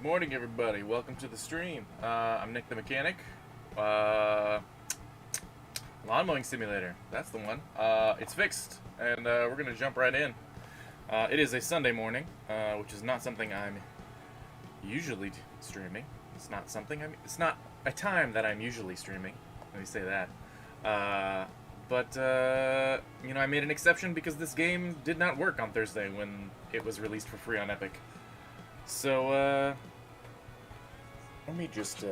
Morning, everybody. Welcome to the stream. I'm Nick the Mechanic. Lawn Mowing Simulator. That's the one. It's fixed, and we're gonna jump right in. It is a Sunday morning, which is not something I'm usually streaming. It's not something It's not a time that I'm usually streaming. Let me say that. But I made an exception because this game did not work on Thursday when it was released for free on Epic. So, let me just,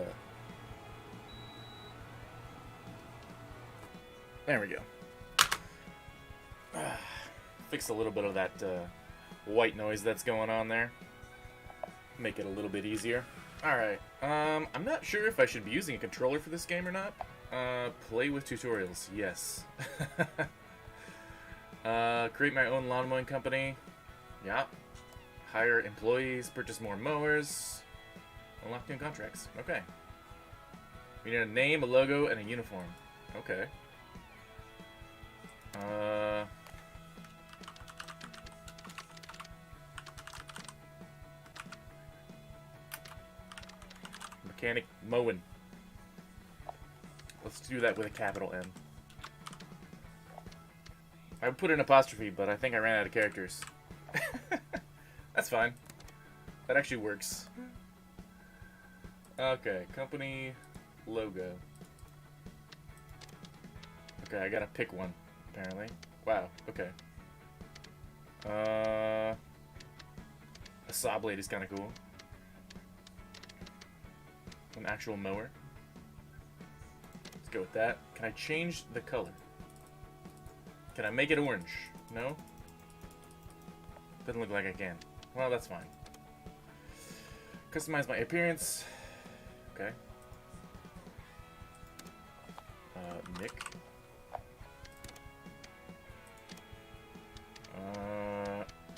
there we go. Fix a little bit of that, white noise that's going on there. Make it a little bit easier. Alright, I'm not sure if I should be using a controller for this game or not. Play with tutorials, yes. Create my own lawn mowing company. Yeah. Hire employees, purchase more mowers, unlock new contracts. Okay. We need a name, a logo, and a uniform. Okay. Mechanic Mowing. Let's do that with a capital M. I would put an apostrophe, but I think I ran out of characters. That's fine. That actually works. Okay, company logo. Okay, I gotta pick one, apparently. Wow, okay. A saw blade is kinda cool. An actual mower. Let's go with that. Can I change the color? Can I make it orange? No? Doesn't look like I can. Well, that's fine. Customize my appearance. Okay. Nick.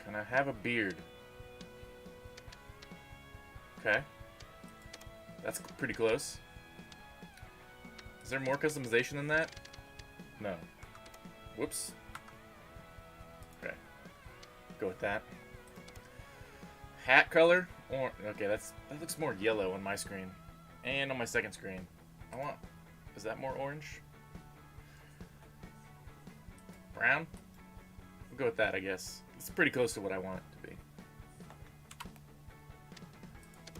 Can I have a beard? Okay. That's pretty close. Is there more customization than that? No. Whoops. Okay. Go with that. Hat color? Or okay, that looks more yellow on my screen. And on my second screen. Is that more orange? Brown? We'll go with that, I guess. It's pretty close to what I want it to be.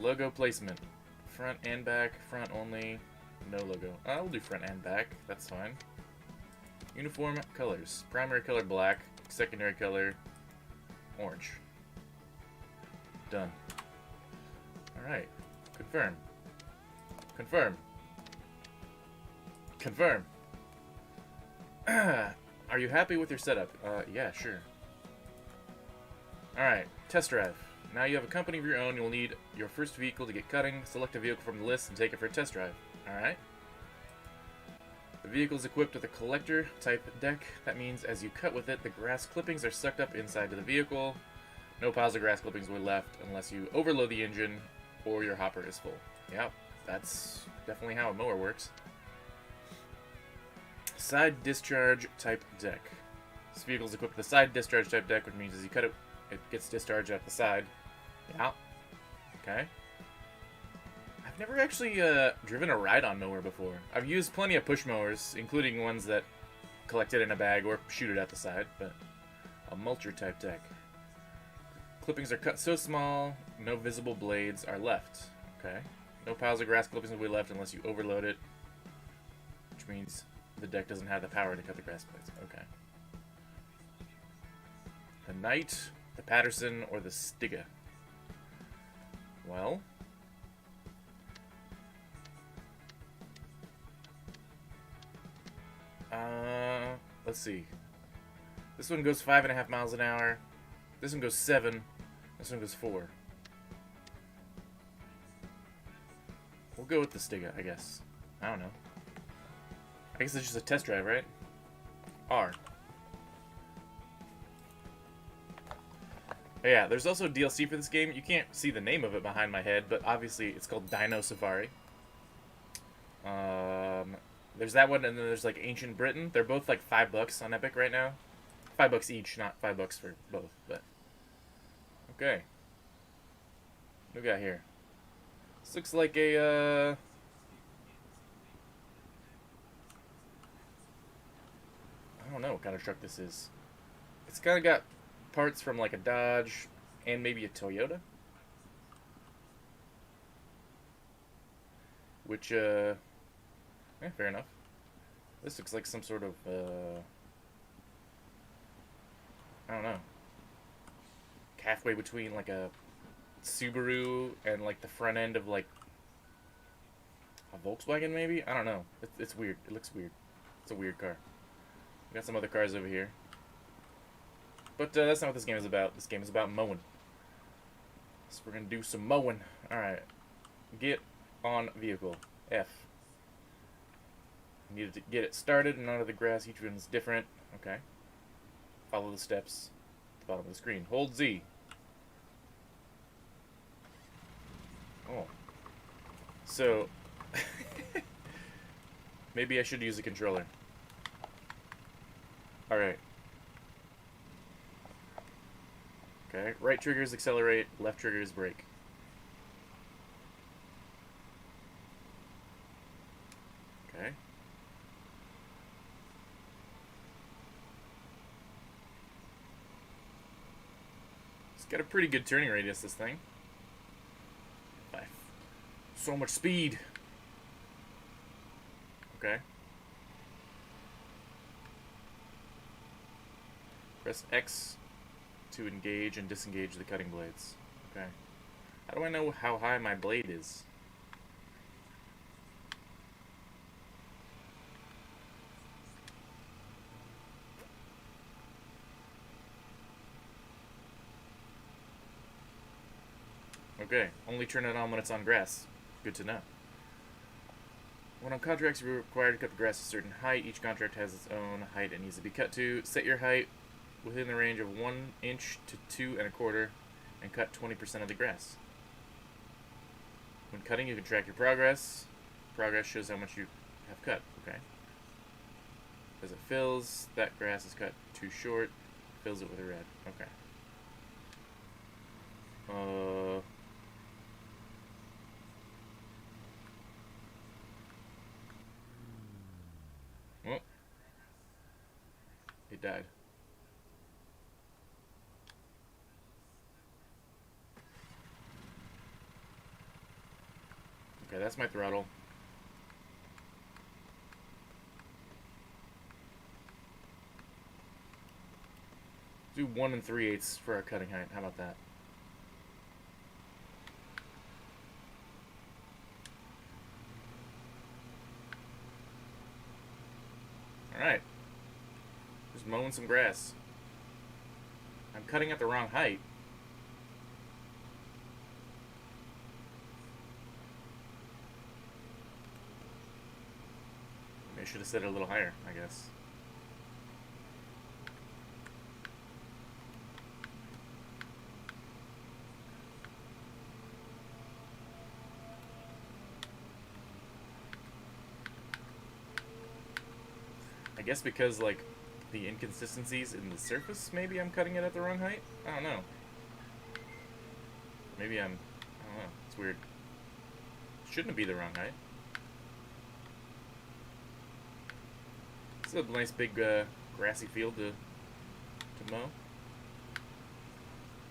Logo placement. Front and back. Front only. No logo. We'll do front and back. That's fine. Uniform colors. Primary color black. Secondary color orange. Done. Alright. Confirm. Confirm. Confirm. Are you happy with your setup? Yeah, sure. Alright. Test drive. Now you have a company of your own. You'll need your first vehicle to get cutting. Select a vehicle from the list and take it for a test drive. Alright. The vehicle is equipped with a collector type deck. That means as you cut with it, the grass clippings are sucked up inside to the vehicle. No piles of grass clippings were left unless you overload the engine or your hopper is full. Yep, that's definitely how a mower works. Side discharge type deck. This vehicle is equipped with a side discharge type deck, which means as you cut it, it gets discharged at the side. Yeah. Okay. I've never actually driven a ride-on mower before. I've used plenty of push mowers, including ones that collect it in a bag or shoot it at the side, but a mulcher type deck. Clippings are cut so small, no visible blades are left. Okay. No piles of grass clippings will be left unless you overload it, which means the deck doesn't have the power to cut the grass blades. Okay. The Knight, the Patterson, or the Stiga. Well, let's see. This one goes 5.5 miles an hour. This one goes 7. This one goes 4. We'll go with the Stiga, I guess. I don't know. I guess it's just a test drive, right? R. Oh, yeah, there's also DLC for this game. You can't see the name of it behind my head, but obviously it's called Dino Safari. There's that one, and then there's like Ancient Britain. They're both like $5 on Epic right now. $5 each, not $5 for both, but okay. What do we got here? This looks like a, I don't know what kind of truck this is. It's kind of got parts from like a Dodge and maybe a Toyota. Which, fair enough. This looks like some sort of, I don't know, halfway between like a Subaru and like the front end of like a Volkswagen maybe? I don't know. It's weird. It looks weird. It's a weird car. We got some other cars over here. But that's not what this game is about. This game is about mowing. So we're going to do some mowing. Alright. Get on vehicle. F. Needed to get it started and onto the grass. Each one is different. Okay. Follow the steps at the bottom of the screen. Hold Z. Oh. So, maybe I should use a controller. Alright. Okay. Right trigger is accelerate, left trigger is brake. Okay. It's got a pretty good turning radius, this thing. So much speed. Okay. Press X to engage and disengage the cutting blades. Okay. How do I know how high my blade is? Okay. Only turn it on when it's on grass. Good to know. When on contracts, you're required to cut the grass a certain height. Each contract has its own height it needs to be cut to. Set your height within the range of 1 inch to 2 1/4 and cut 20% of the grass. When cutting, you can track your progress. Progress shows how much you have cut. Okay. As it fills, that grass is cut too short. Fills it with a red. Okay. Well, it died. Okay, that's my throttle. Do 1 3/8 for our cutting height. How about that? Alright. Just mowing some grass. I'm cutting at the wrong height. Maybe I should have set it a little higher, I guess. I guess because, like, the inconsistencies in the surface, maybe I'm cutting it at the wrong height? I don't know. Maybe I don't know. It's weird. Shouldn't be the wrong height. It's a nice big grassy field to mow.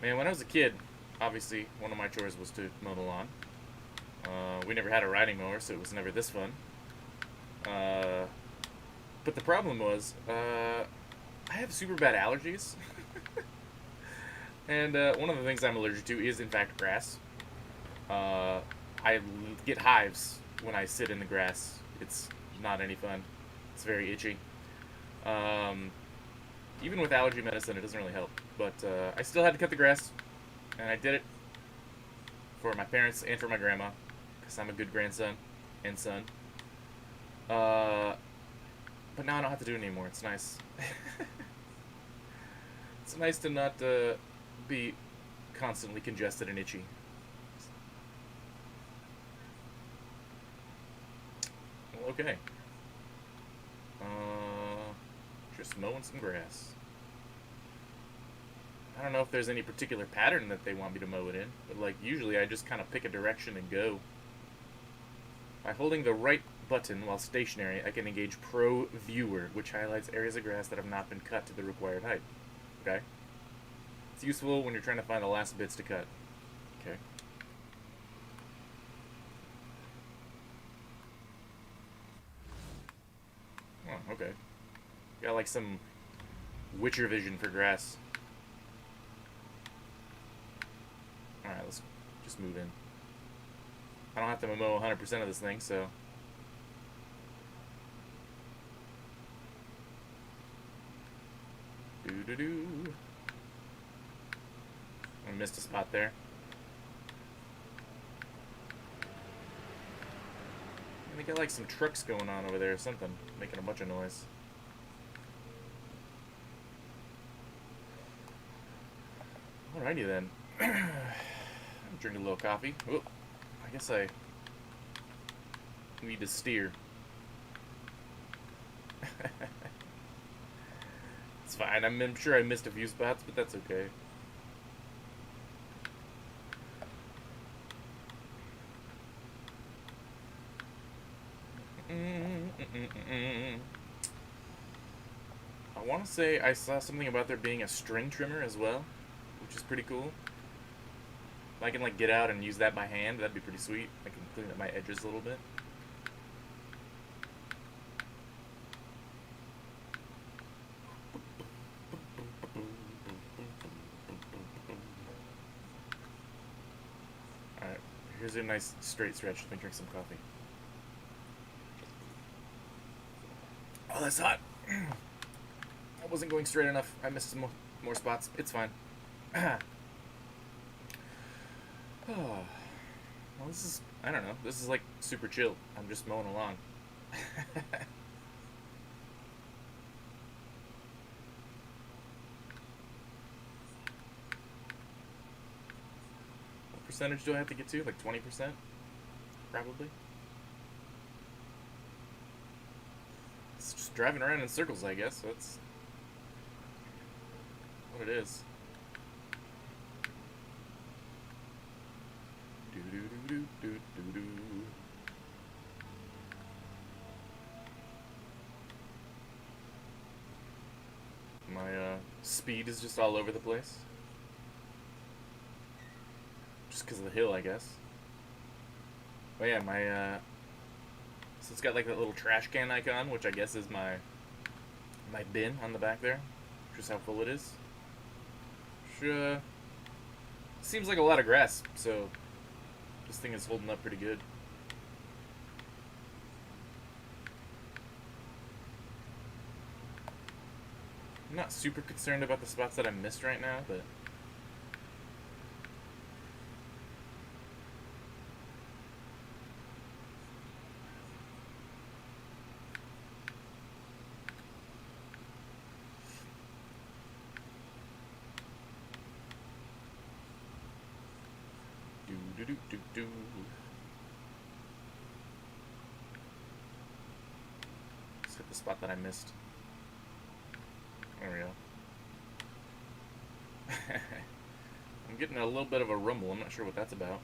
Man, when I was a kid, obviously one of my chores was to mow the lawn. We never had a riding mower, so it was never this fun. But the problem was, I have super bad allergies. And one of the things I'm allergic to is, in fact, grass. I get hives when I sit in the grass. It's not any fun. It's very itchy. Even with allergy medicine, it doesn't really help. But I still had to cut the grass, and I did it for my parents and for my grandma, because I'm a good grandson and son. But now I don't have to do it anymore. It's nice. It's nice to not be constantly congested and itchy. Well, okay. Just mowing some grass. I don't know if there's any particular pattern that they want me to mow it in, but like usually I just kind of pick a direction and go. By holding the right button while stationary, I can engage Pro Viewer, which highlights areas of grass that have not been cut to the required height. Okay? It's useful when you're trying to find the last bits to cut. Okay. Oh, okay. Got like some Witcher vision for grass. Alright, let's just move in. I don't have to mow 100% of this thing, so... Doo-doo-doo. I missed a spot there. I think I got like some trucks going on over there or something, making a bunch of noise. Alrighty then. I'm drinking a little coffee. Oop. I guess I need to steer. It's fine. I'm sure I missed a few spots, but that's okay. I want to say I saw something about there being a string trimmer as well, which is pretty cool. If I can like get out and use that by hand, that'd be pretty sweet. I can clean up my edges a little bit. Alright, here's a nice straight stretch. Let me drink some coffee. Oh, that's hot. I wasn't going straight enough. I missed some more spots. It's fine. Oh. Well, this is, I don't know. This is like super chill. I'm just mowing along. What percentage do I have to get to? Like 20%? Probably. It's just driving around in circles, I guess. That's what it is. My speed is just all over the place. Just because of the hill, I guess. Oh yeah, my so it's got like that little trash can icon, which I guess is my bin on the back there, which is how full it is. Which seems like a lot of grass, so this thing is holding up pretty good. I'm not super concerned about the spots that I missed right now, but do. Let's hit the spot that I missed. There we go. I'm getting a little bit of a rumble. I'm not sure what that's about.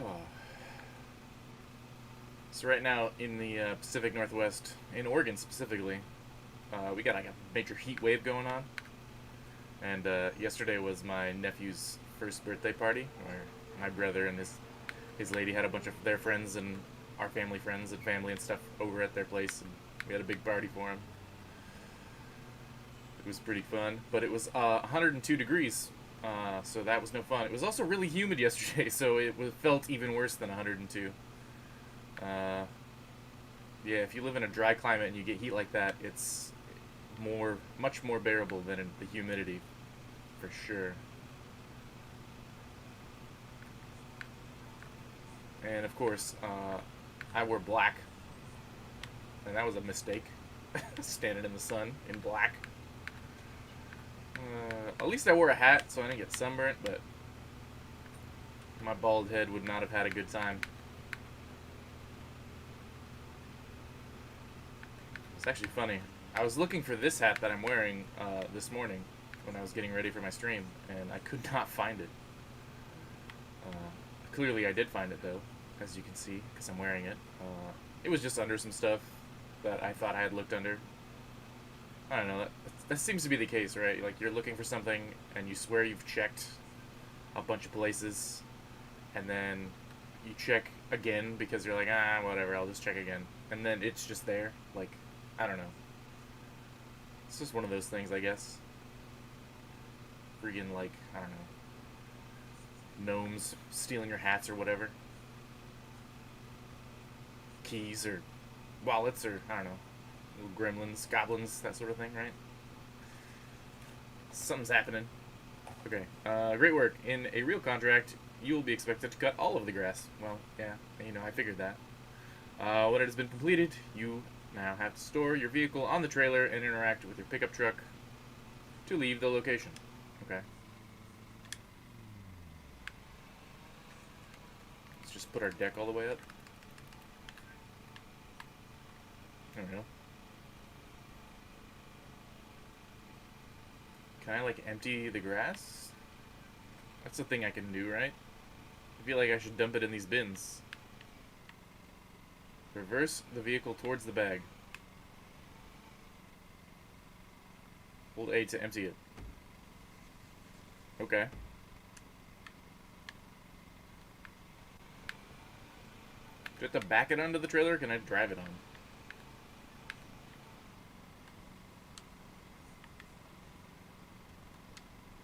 Oh. So right now in the Pacific Northwest, in Oregon specifically, we got like a major heat wave going on. And yesterday was my nephew's first birthday party, where my brother and his lady had a bunch of their friends and our family friends and family and stuff over at their place, and we had a big party for him. It was pretty fun, but it was 102 degrees, so that was no fun. It was also really humid yesterday, so it felt even worse than 102. Yeah, if you live in a dry climate and you get heat like that, it's much more bearable than in the humidity, for sure. And of course, I wore black, and that was a mistake, standing in the sun in black. At least I wore a hat, so I didn't get sunburnt, but my bald head would not have had a good time. It's actually funny. I was looking for this hat that I'm wearing this morning when I was getting ready for my stream, and I could not find it. Clearly I did find it, though, as you can see, because I'm wearing it. It was just under some stuff that I thought I had looked under. I don't know, that seems to be the case, right? Like, you're looking for something, and you swear you've checked a bunch of places, and then you check again because you're like, ah, whatever, I'll just check again. And then it's just there. Like, I don't know. It's just one of those things, I guess. Freaking, like, I don't know. Gnomes stealing your hats or whatever. Keys or wallets or, I don't know. Little gremlins, goblins, that sort of thing, right? Something's happening. Okay, great work. In a real contract, you will be expected to cut all of the grass. Well, yeah, you know, I figured that. When it has been completed, you now have to store your vehicle on the trailer and interact with your pickup truck to leave the location. Okay. Let's just put our deck all the way up. There we go. Can I, like, empty the grass? That's a thing I can do, right? I feel like I should dump it in these bins. Reverse the vehicle towards the bag. Hold A to empty it. Okay. Do I have to back it onto the trailer, or can I drive it on?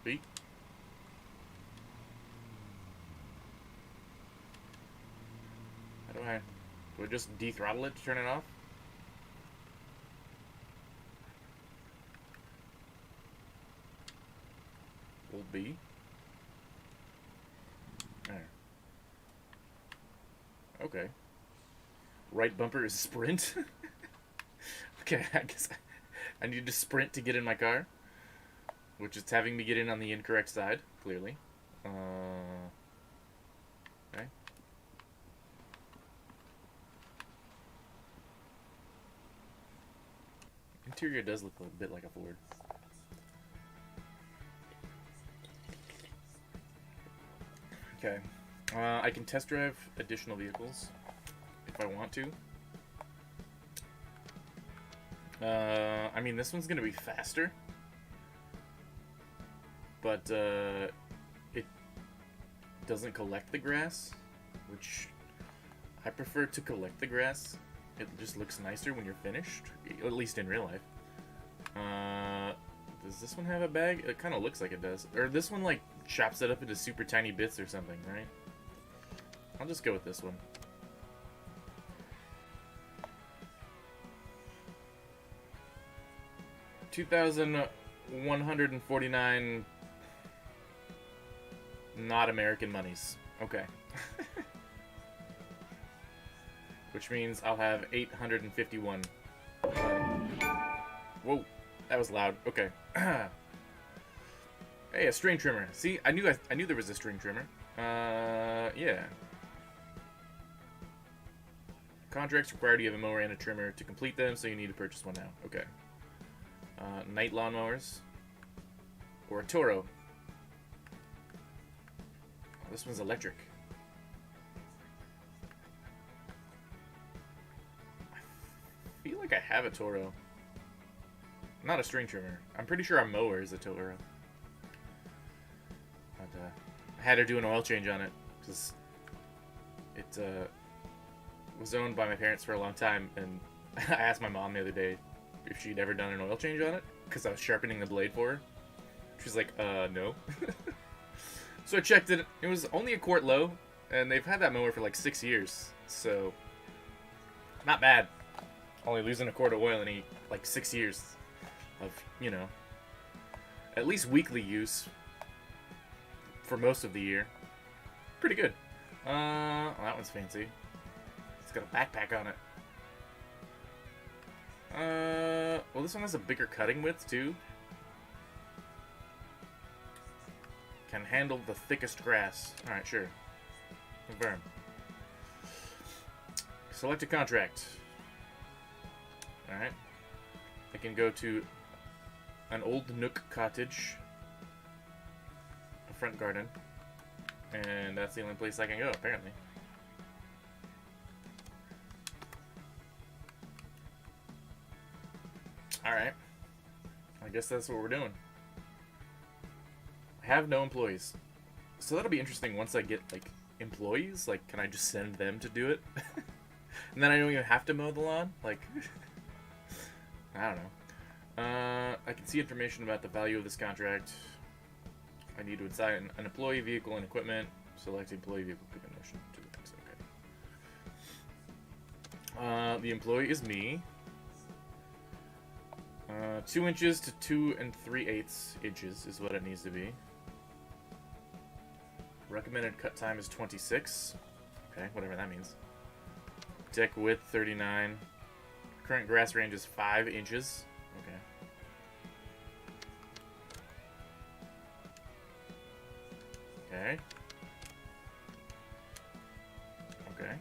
B? How do I just dethrottle it to turn it off? Hold B. There. Okay. Right bumper is sprint? Okay, I guess I need to sprint to get in my car. Which is having me get in on the incorrect side, clearly. Okay. Interior does look a bit like a Ford. Okay. I can test drive additional vehicles if I want to. I mean, this one's going to be faster. But it doesn't collect the grass, which I prefer to collect the grass. It just looks nicer when you're finished, at least in real life. Does this one have a bag? It kind of looks like it does. Or this one, like, chops it up into super tiny bits or something, right? I'll just go with this one. $2,149 not American monies. Okay. Which means I'll have 851. Whoa, that was loud. Okay. Hey, a string trimmer. See, I knew there was a string trimmer. Yeah. Contracts require you have a mower and a trimmer to complete them, so you need to purchase one now. Okay. Night lawnmowers. Or a Toro. Oh, this one's electric. I feel like I have a Toro. Not a string trimmer. I'm pretty sure our mower is a Toro. But, I had her do an oil change on it, because it was owned by my parents for a long time, and I asked my mom the other day if she'd ever done an oil change on it, because I was sharpening the blade for her. She's like, no. So I checked it. It was only a quart low, and they've had that mower for like 6 years, so not bad. Only losing a quart of oil in like 6 years of, you know, at least weekly use for most of the year. Pretty good. Well, that one's fancy. It's got a backpack on it. Well, this one has a bigger cutting width, too. Can handle the thickest grass. Alright, sure. Confirm. Select a contract. Alright. I can go to an old nook cottage, a front garden, and that's the only place I can go, apparently. Alright. I guess that's what we're doing. I have no employees. So that'll be interesting once I get, like, employees. Like, can I just send them to do it? And then I don't even have to mow the lawn? Like, I don't know. I can see information about the value of this contract. I need to assign an employee, vehicle, and equipment. Select employee, vehicle, equipment, motion to the next. Okay. The employee is me. 2 inches to 2 3/8 inches is what it needs to be. Recommended cut time is 26. Okay, whatever that means. Deck width 39. Current grass range is 5 inches. Okay. Okay. Okay.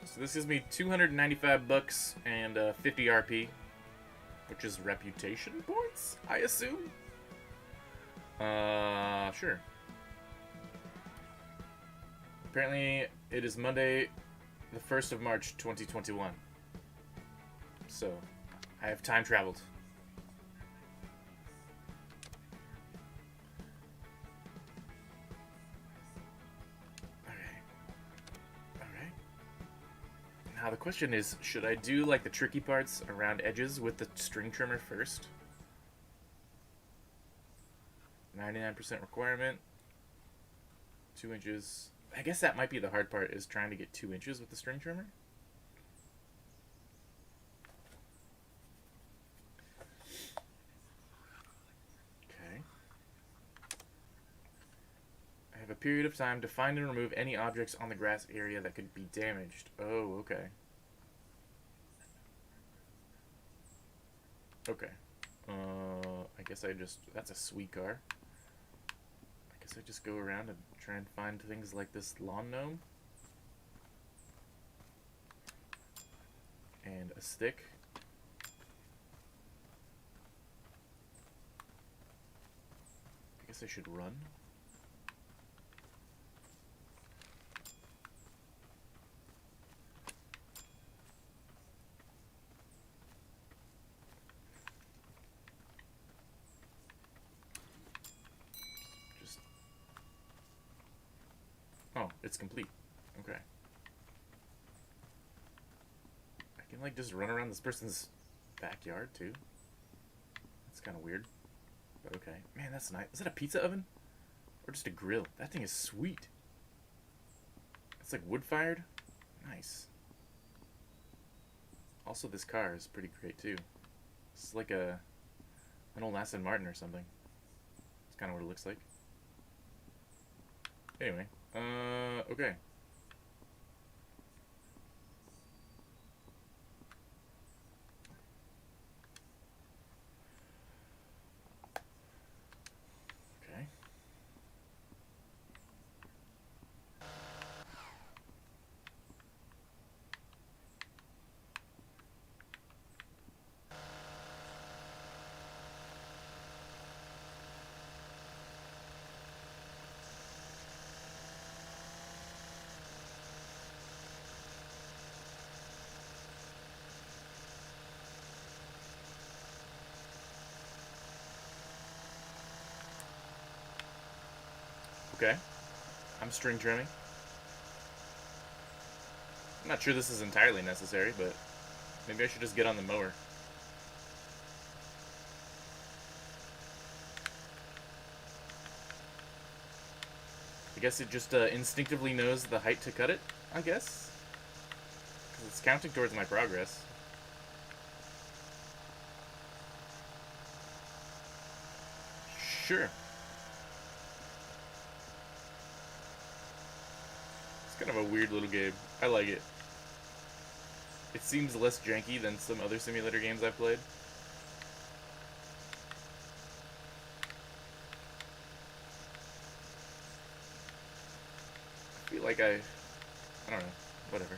So this gives me 295 bucks and 50 RP, which is reputation points, I assume. Sure. Apparently, it is Monday, the 1st of March, 2021. So, I have time traveled. Now the question is, should I do like the tricky parts around edges with the string trimmer first? 99% requirement. 2 inches. I guess that might be the hard part, is trying to get 2 inches with the string trimmer. Okay. I have a period of time to find and remove any objects on the grass area that could be damaged. Oh, okay. Okay. I guess I just... That's a sweet car. I guess I just go around and try and find things like this lawn gnome. And a stick. I guess I should run. Oh, it's complete. Okay. I can like just run around this person's backyard too. That's kind of weird. But okay. Man, that's nice. Is that a pizza oven? Or just a grill? That thing is sweet. It's like wood fired. Nice. Also, this car is pretty great too. It's like an old Aston Martin or something. It's kind of what it looks like. Anyway. Okay. Okay. Okay. I'm string trimming. I'm not sure this is entirely necessary, but maybe I should just get on the mower. I guess it just instinctively knows the height to cut it, I guess. 'Cause it's counting towards my progress. Sure. It's kind of a weird little game. I like it. It seems less janky than some other simulator games I've played. I feel like I don't know. Whatever.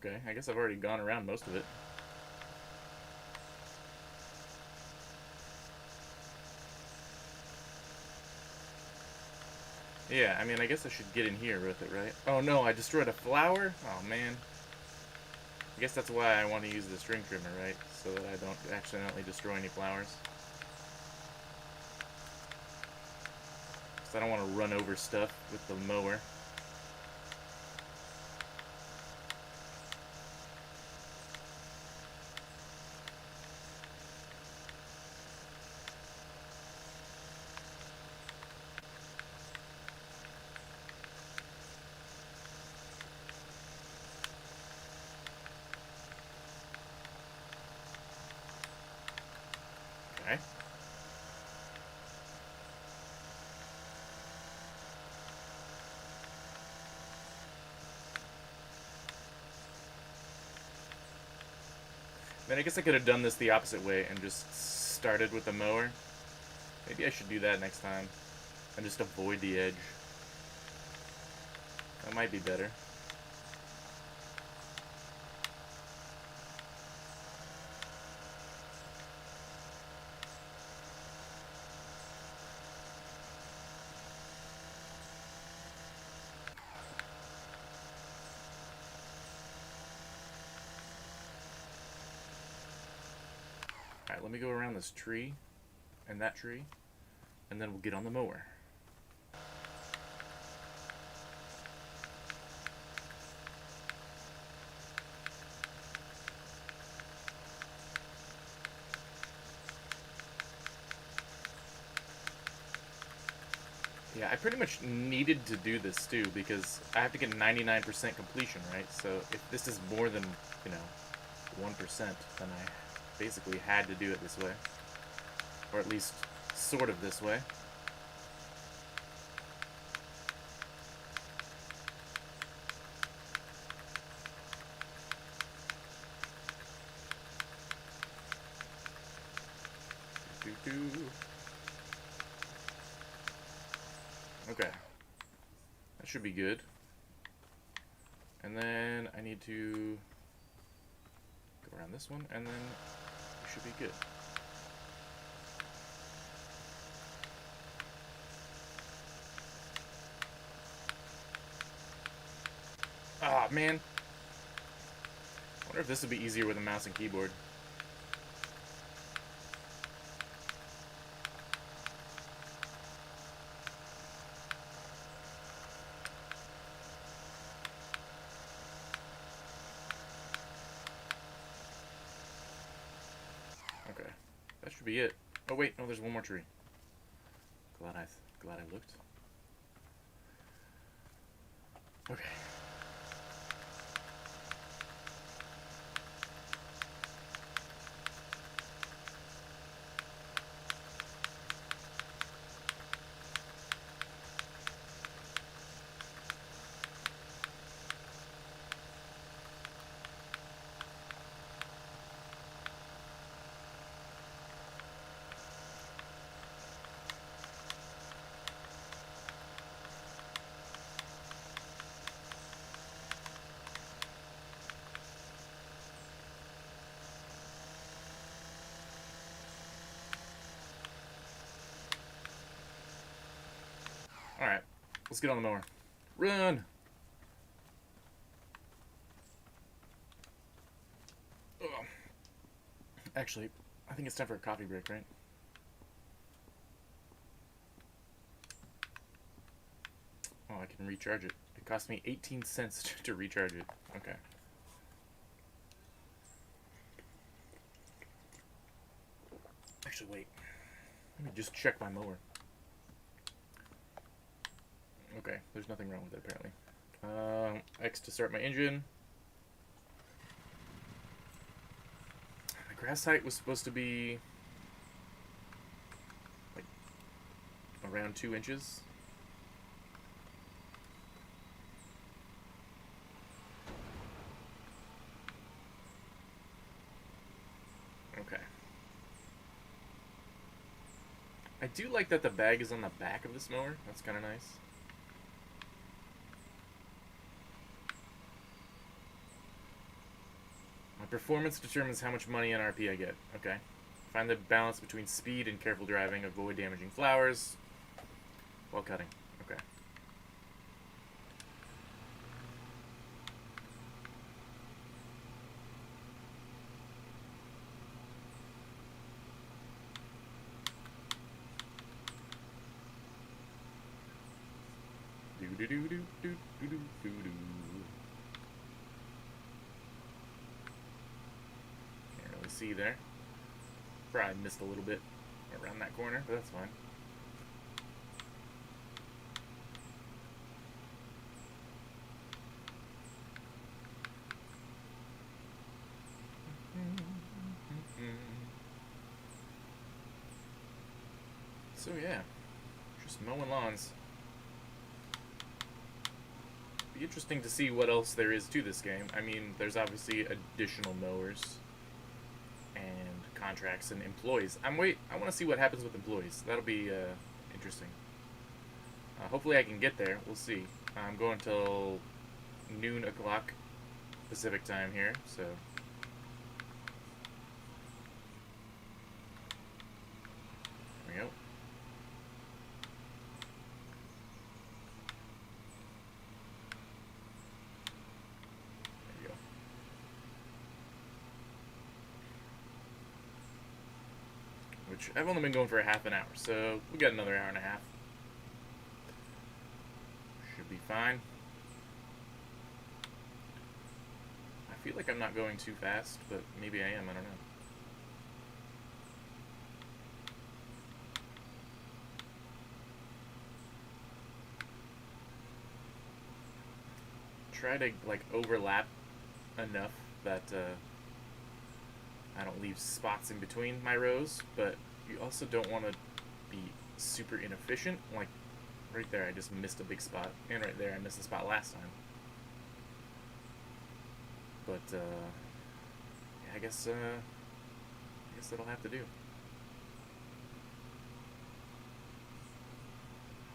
Okay, I guess I've already gone around most of it. Yeah, I mean, I guess I should get in here with it, right? Oh no, I destroyed a flower? Oh man. I guess that's why I want to use the string trimmer, right? So that I don't accidentally destroy any flowers. Because I don't want to run over stuff with the mower. Okay. Then I guess I could have done this the opposite way and just started with the mower. Maybe I should do that next time. And just avoid the edge. That might be better. Alright, let me go around this tree and that tree, and then we'll get on the mower. Yeah, I pretty much needed to do this too, because I have to get 99% completion, right? So if this is more than, 1%, then I basically had to do it this way. Or at least sort of this way. Okay. That should be good. And then I need to go around this one, and then it should be good. Ah, man. I wonder if this would be easier with a mouse and keyboard. Okay. That should be it. Oh, wait. No, there's one more tree. Glad I looked. Okay. Alright. Let's get on the mower. Run! Ugh. Actually, I think it's time for a coffee break, right? Oh, I can recharge it. It cost me 18 cents to recharge it. Okay. Actually, wait. Let me just check my mower. Okay, there's nothing wrong with it, apparently. X to start my engine. The grass height was supposed to be like around 2 inches. Okay. I do like that the bag is on the back of this mower. That's kind of nice. Performance determines how much money and RP I get. Okay. Find the balance between speed and careful driving. Avoid damaging flowers while cutting. Okay. Do-do-do-do-do-do-do-do. Can't really see there. Probably missed a little bit around that corner, but that's fine. So yeah, just mowing lawns. Be interesting to see what else there is to this game. I mean, there's obviously additional mowers and contracts and employees. I want to see what happens with employees. That'll be interesting. Hopefully I can get there. We'll see. I'm going till noon o'clock Pacific time here, so. There we go. Which I've only been going for a half an hour, so we got another hour and a half. Should be fine. I feel like I'm not going too fast, but maybe I am, I don't know. Try to like overlap enough that I don't leave spots in between my rows, but you also don't want to be super inefficient. Like, right there I just missed a big spot, and right there I missed a spot last time. But, yeah, I guess that'll have to do.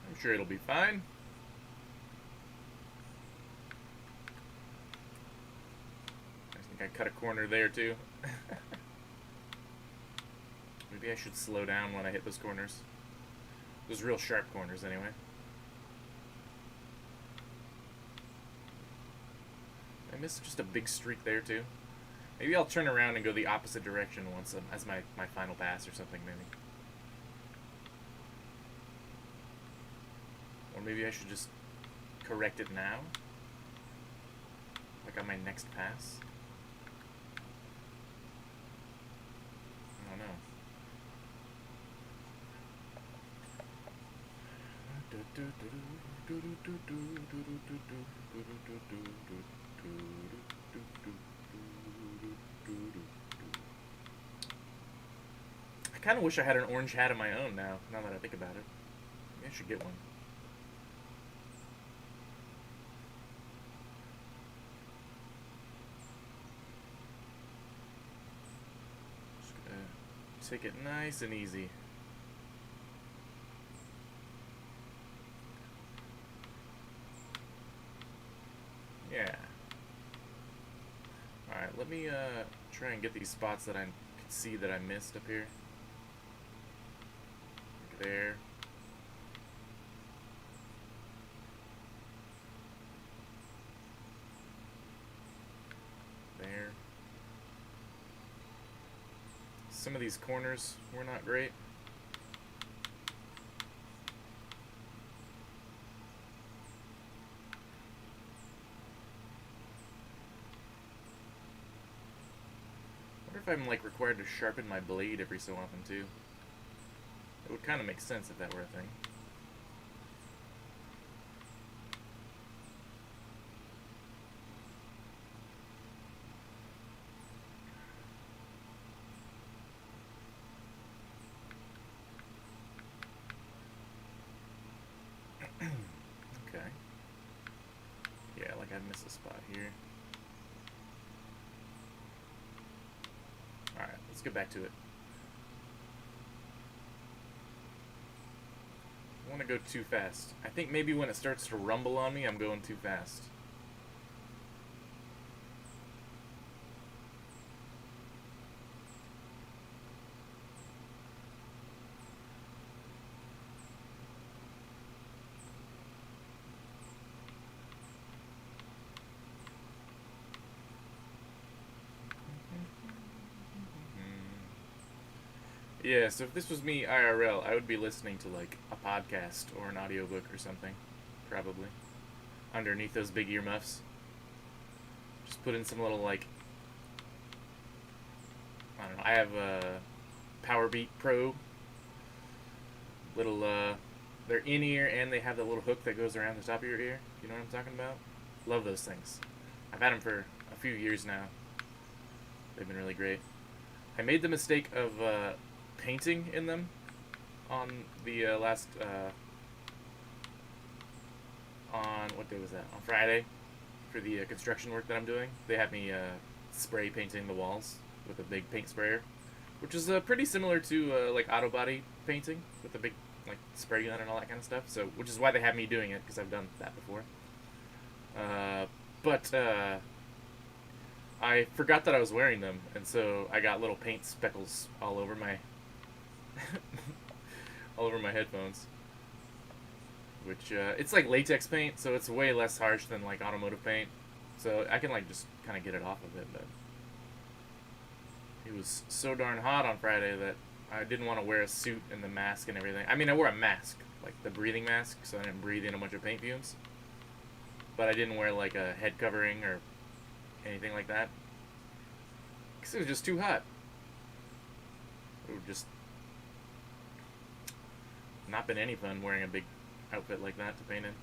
I'm sure it'll be fine. I think I cut a corner there, too. Maybe I should slow down when I hit those corners. Those real sharp corners, anyway. I missed just a big streak there, too. Maybe I'll turn around and go the opposite direction once as my final pass or something, maybe. Or maybe I should just correct it now. Like on my next pass. I don't know. I kind of wish I had an orange hat of my own now that I think about it. Maybe I should get one. Just gonna take it nice and easy. Yeah. Alright, let me try and get these spots that I can see that I missed up here. Like there. There. Some of these corners were not great. I'm like required to sharpen my blade every so often too. It would kind of make sense if that were a thing. Okay. Yeah, like I missed a spot here. Alright, let's get back to it. I want to go too fast. I think maybe when it starts to rumble on me, I'm going too fast. Yeah, so if this was me IRL, I would be listening to like a podcast or an audiobook or something, probably. Underneath those big earmuffs. Just put in some little like, I don't know, I have a Powerbeat Pro little they're in ear and they have the little hook that goes around the top of your ear. You know what I'm talking about? Love those things. I've had them for a few years now. They've been really great. I made the mistake of painting in them on the last on what day was that? On Friday for the construction work that I'm doing. They had me spray painting the walls with a big paint sprayer, which is pretty similar to like auto body painting with a big like spray gun and all that kind of stuff. So, which is why they have me doing it because I've done that before. But I forgot that I was wearing them, and so I got little paint speckles all over my all over my headphones. Which it's like latex paint, so it's way less harsh than like automotive paint. So I can like just kind of get it off of it, but it was so darn hot on Friday that I didn't want to wear a suit and the mask and everything. I mean, I wore a mask, like the breathing mask, so I didn't breathe in a bunch of paint fumes. But I didn't wear like a head covering or anything like that because it was just too hot. It would just not been any fun wearing a big outfit like that to paint in.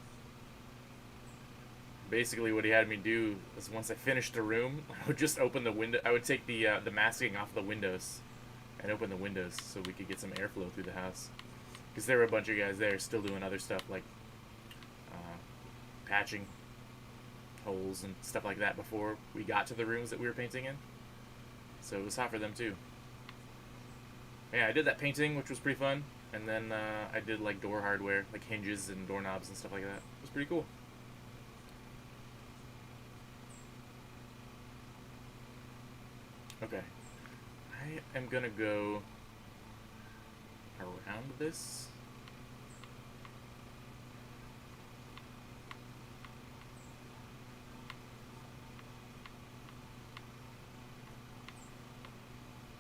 Basically, what he had me do is once I finished the room, I would just open the window. I would take the masking off the windows and open the windows so we could get some airflow through the house. Because there were a bunch of guys there still doing other stuff like patching holes and stuff like that before we got to the rooms that we were painting in. So it was hot for them too. Yeah, I did that painting, which was pretty fun. And then I did like door hardware, like hinges and doorknobs and stuff like that. It was pretty cool. Okay. I am gonna go around this.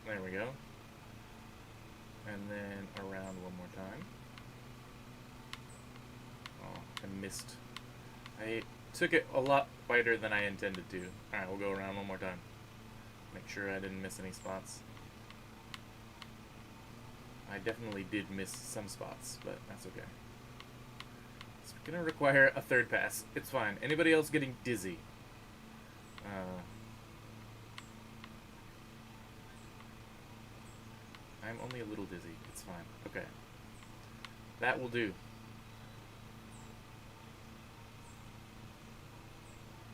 There we go. And then around one more time. Oh, I missed. I took it a lot wider than I intended to. Alright, we'll go around one more time. Make sure I didn't miss any spots. I definitely did miss some spots, but that's okay. It's gonna require a third pass. It's fine. Anybody else getting dizzy? I'm only a little dizzy. It's fine. Okay. That will do.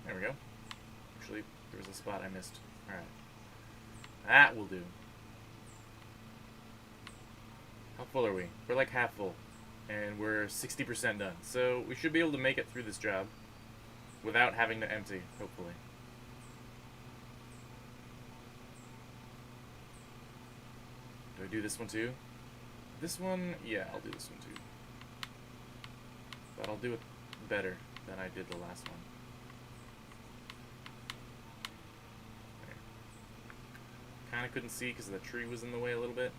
There we go. Actually, there was a spot I missed. Alright. That will do. How full are we? We're like half full. And we're 60% done. So we should be able to make it through this job without having to empty, hopefully. Do I do this one too? This one, yeah, I'll do this one too. But I'll do it better than I did the last one. Kind of couldn't see because the tree was in the way a little bit.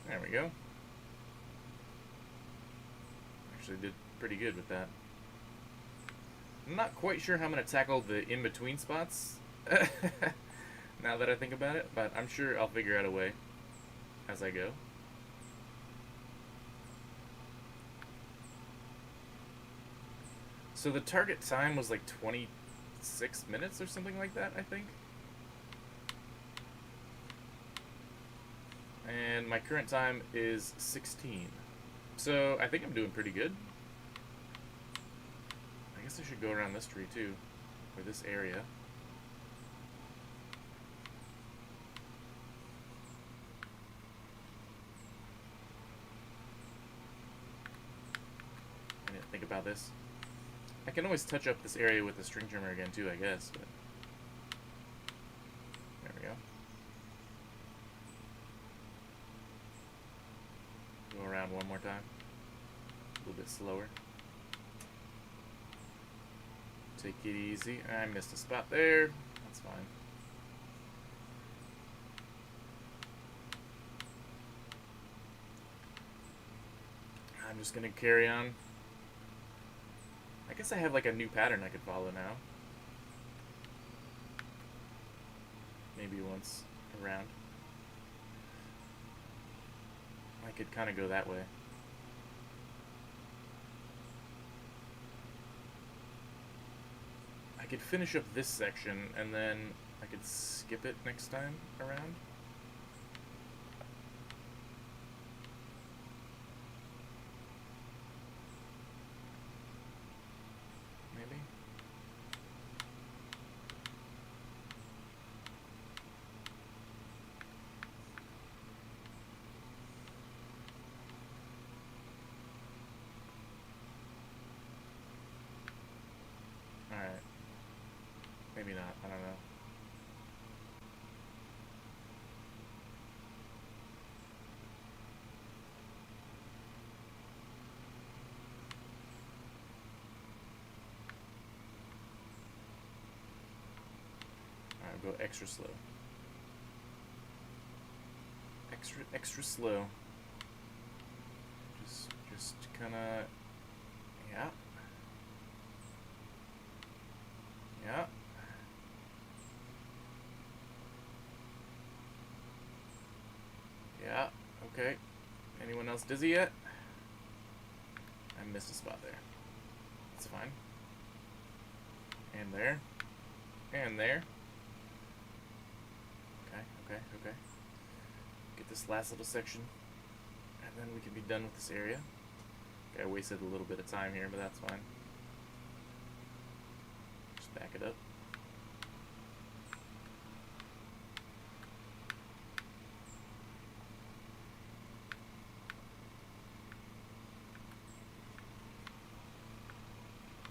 There we go. Actually did pretty good with that. I'm not quite sure how I'm going to tackle the in-between spots now that I think about it, but I'm sure I'll figure out a way as I go. So the target time was like 26 minutes or something like that, I think. And my current time is 16. So I think I'm doing pretty good. I guess I should go around this tree too, or this area. I didn't think about this. I can always touch up this area with the string trimmer again too, I guess. But there we go. Go around one more time. A little bit slower. Take it easy. I missed a spot there. That's fine. I'm just gonna carry on. I guess I have like a new pattern I could follow now. Maybe once around. I could kind of go that way. I could finish up this section and then I could skip it next time around. Maybe. Alright. Maybe not. I don't know. Alright, go extra slow. Extra slow. Just kinda... Yeah. Yeah. Yeah, okay. Anyone else dizzy yet? I missed a spot there. That's fine. And there. And there. Okay. Get this last little section. And then we can be done with this area. Okay, I wasted a little bit of time here, but that's fine. Just back it up.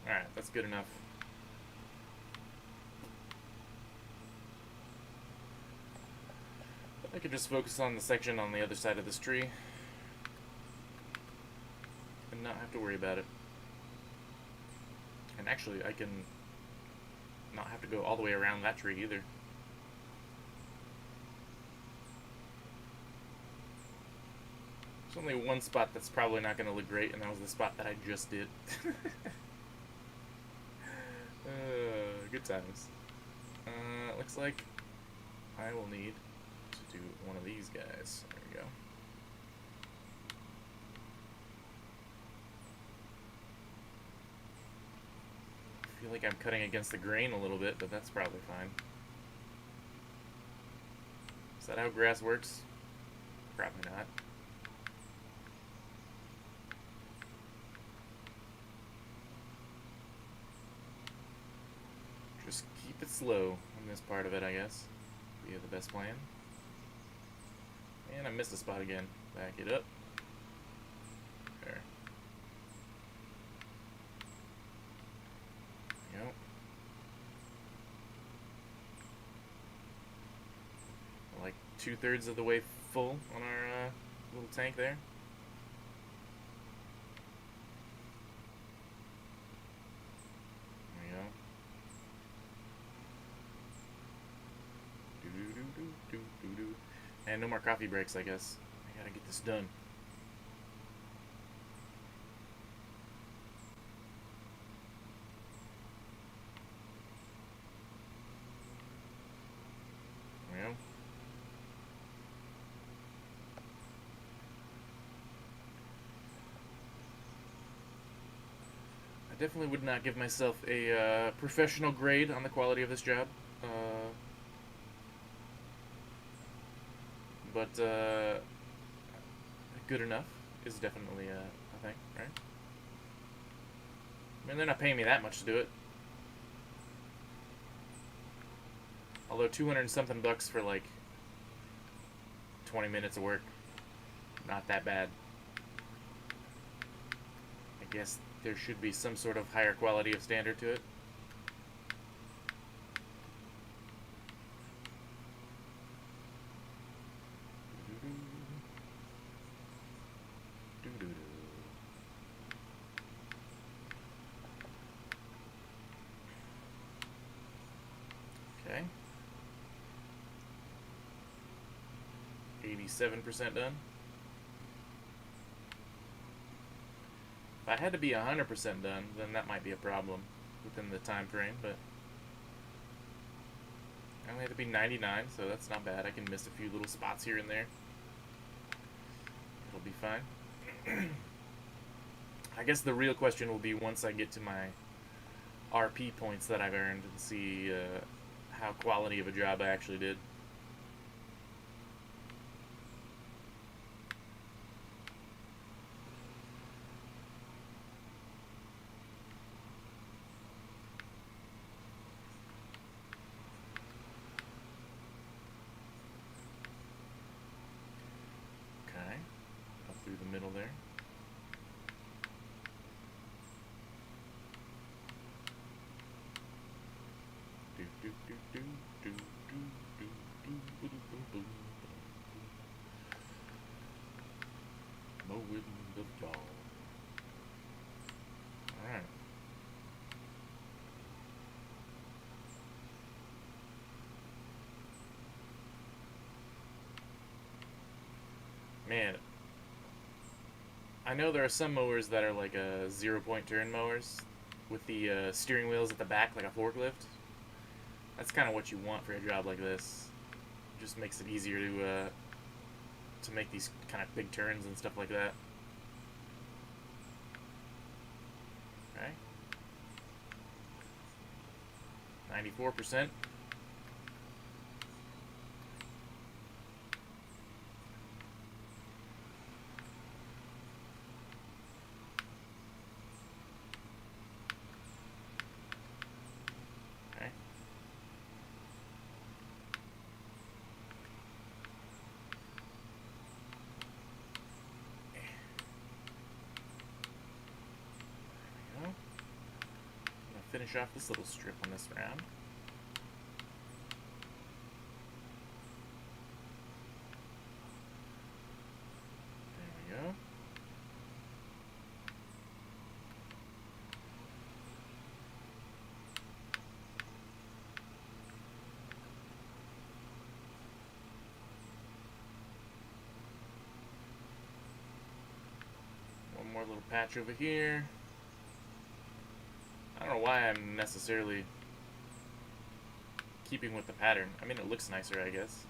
Alright, that's good enough. I could just focus on the section on the other side of this tree and not have to worry about it. And actually, I can not have to go all the way around that tree either. There's only one spot that's probably not going to look great, and that was the spot that I just did. Good times. Looks like I will need to do one of these guys. There we go. I feel like I'm cutting against the grain a little bit, but that's probably fine. Is that how grass works? Probably not. Just keep it slow on this part of it, I guess. Be the best plan. And I missed a spot again. Back it up. There. There we go. Like 2/3 of the way full on our little tank there. There we go. Do. And no more coffee breaks, I guess. I gotta get this done. There we go. I definitely would not give myself a professional grade on the quality of this job. But good enough is definitely a thing, right? I mean, they're not paying me that much to do it. Although 200 and something bucks for like 20 minutes of work, not that bad. I guess there should be some sort of higher quality of standard to it. Okay. 87% done. If I had to be 100% done, then that might be a problem within the time frame, but I only had to be 99, so that's not bad. I can miss a few little spots here and there. It'll be fine. I guess the real question will be once I get to my RP points that I've earned and see how quality of a job I actually did. Okay, up through the middle there. Mowing the dog. Alright. Man, I know there are some mowers that are like a 0-point turn mowers with the steering wheels at the back like a forklift. That's kind of what you want for a job like this. It just makes it easier to make these kind of big turns and stuff like that. Okay. 94%. Okay. Finish off this little strip on this round. There we go. One more little patch over here. I don't know why I'm necessarily keeping with the pattern. I mean, it looks nicer, I guess.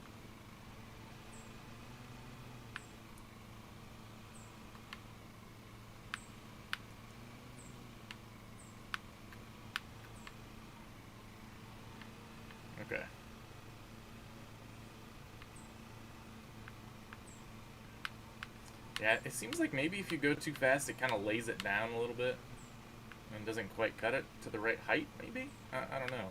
Okay. Yeah, it seems like maybe if you go too fast, it kind of lays it down a little bit. And doesn't quite cut it to the right height, maybe? I don't know.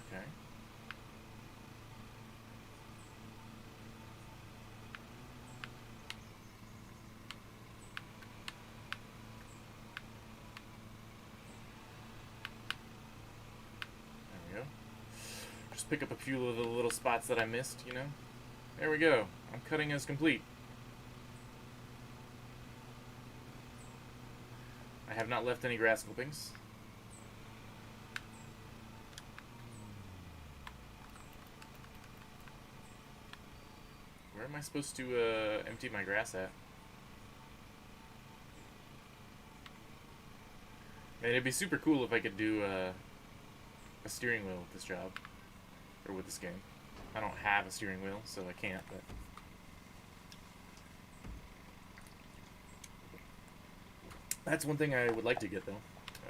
Okay. Pick up a few of the little spots that I missed, you know? There we go. I'm cutting as complete. I have not left any grass clippings. Where am I supposed to empty my grass at? Man, it'd be super cool if I could do a steering wheel with this job. Or with this game. I don't have a steering wheel, so I can't, but that's one thing I would like to get, though,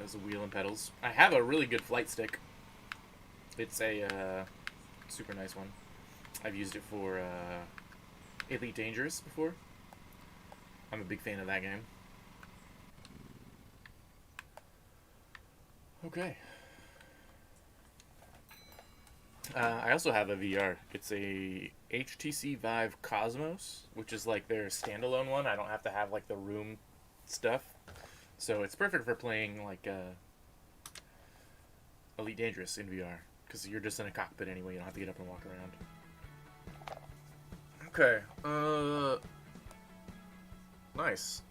as a wheel and pedals. I have a really good flight stick. It's a super nice one. I've used it for Elite Dangerous before. I'm a big fan of that game. Okay. I also have a VR. It's a HTC Vive Cosmos, which is like their standalone one. I don't have to have like the room stuff. So it's perfect for playing like Elite Dangerous in VR. Because you're just in a cockpit anyway. You don't have to get up and walk around. Okay. Nice.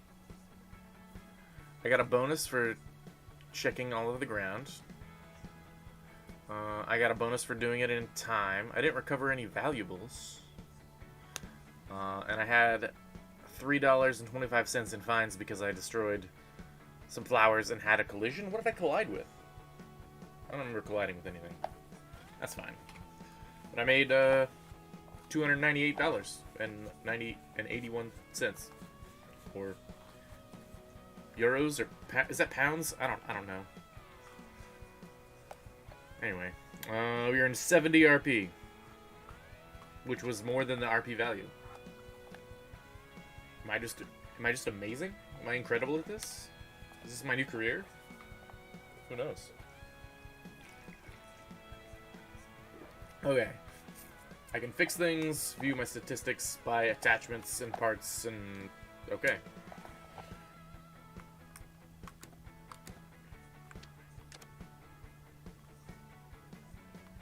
I got a bonus for checking all of the ground. I got a bonus for doing it in time. I didn't recover any valuables. And I had $3.25 in fines because I destroyed some flowers and had a collision. What did I collide with? I don't remember colliding with anything. That's fine. But I made $298.81, or euros, or is that pounds? I don't know. Anyway, we earned 70 RP, which was more than the RP value. Am I just amazing? Am I incredible at this? Is this my new career? Who knows? Okay. I can fix things, view my statistics, buy attachments and parts, and... okay.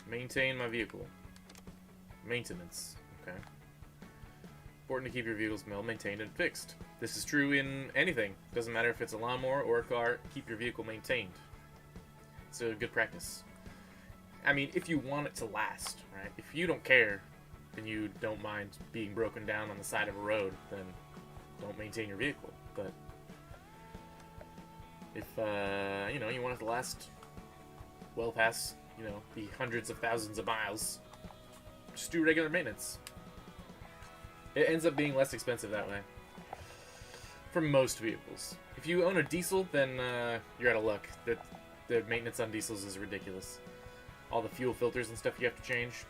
Maintain my vehicle. Maintenance. Okay. Important to keep your vehicles well maintained and fixed. This is true in anything. Doesn't matter if it's a lawnmower or a car, keep your vehicle maintained. It's a good practice. I mean, if you want it to last, right? If you don't care, and you don't mind being broken down on the side of a road, then don't maintain your vehicle. But if, you know, you want it to last well past, you know, the hundreds of thousands of miles, just do regular maintenance. It ends up being less expensive that way. For most vehicles. If you own a diesel, then you're out of luck. The maintenance on diesels is ridiculous. All the fuel filters and stuff you have to change,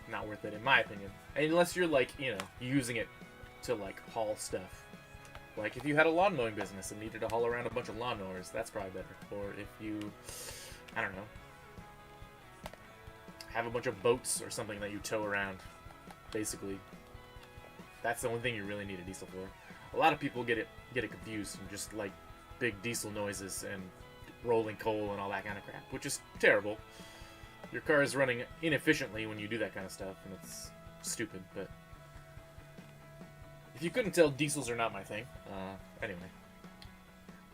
not worth it in my opinion. Unless you're like, you know, using it to like haul stuff. Like if you had a lawn mowing business and needed to haul around a bunch of lawnmowers, that's probably better. Or if you, I don't know, have a bunch of boats or something that you tow around, basically. That's the only thing you really need a diesel for. A lot of people get it confused and just like big diesel noises and rolling coal and all that kind of crap, which is terrible. Your car is running inefficiently when you do that kind of stuff, and it's stupid. But if you couldn't tell, diesels are not my thing. Anyway,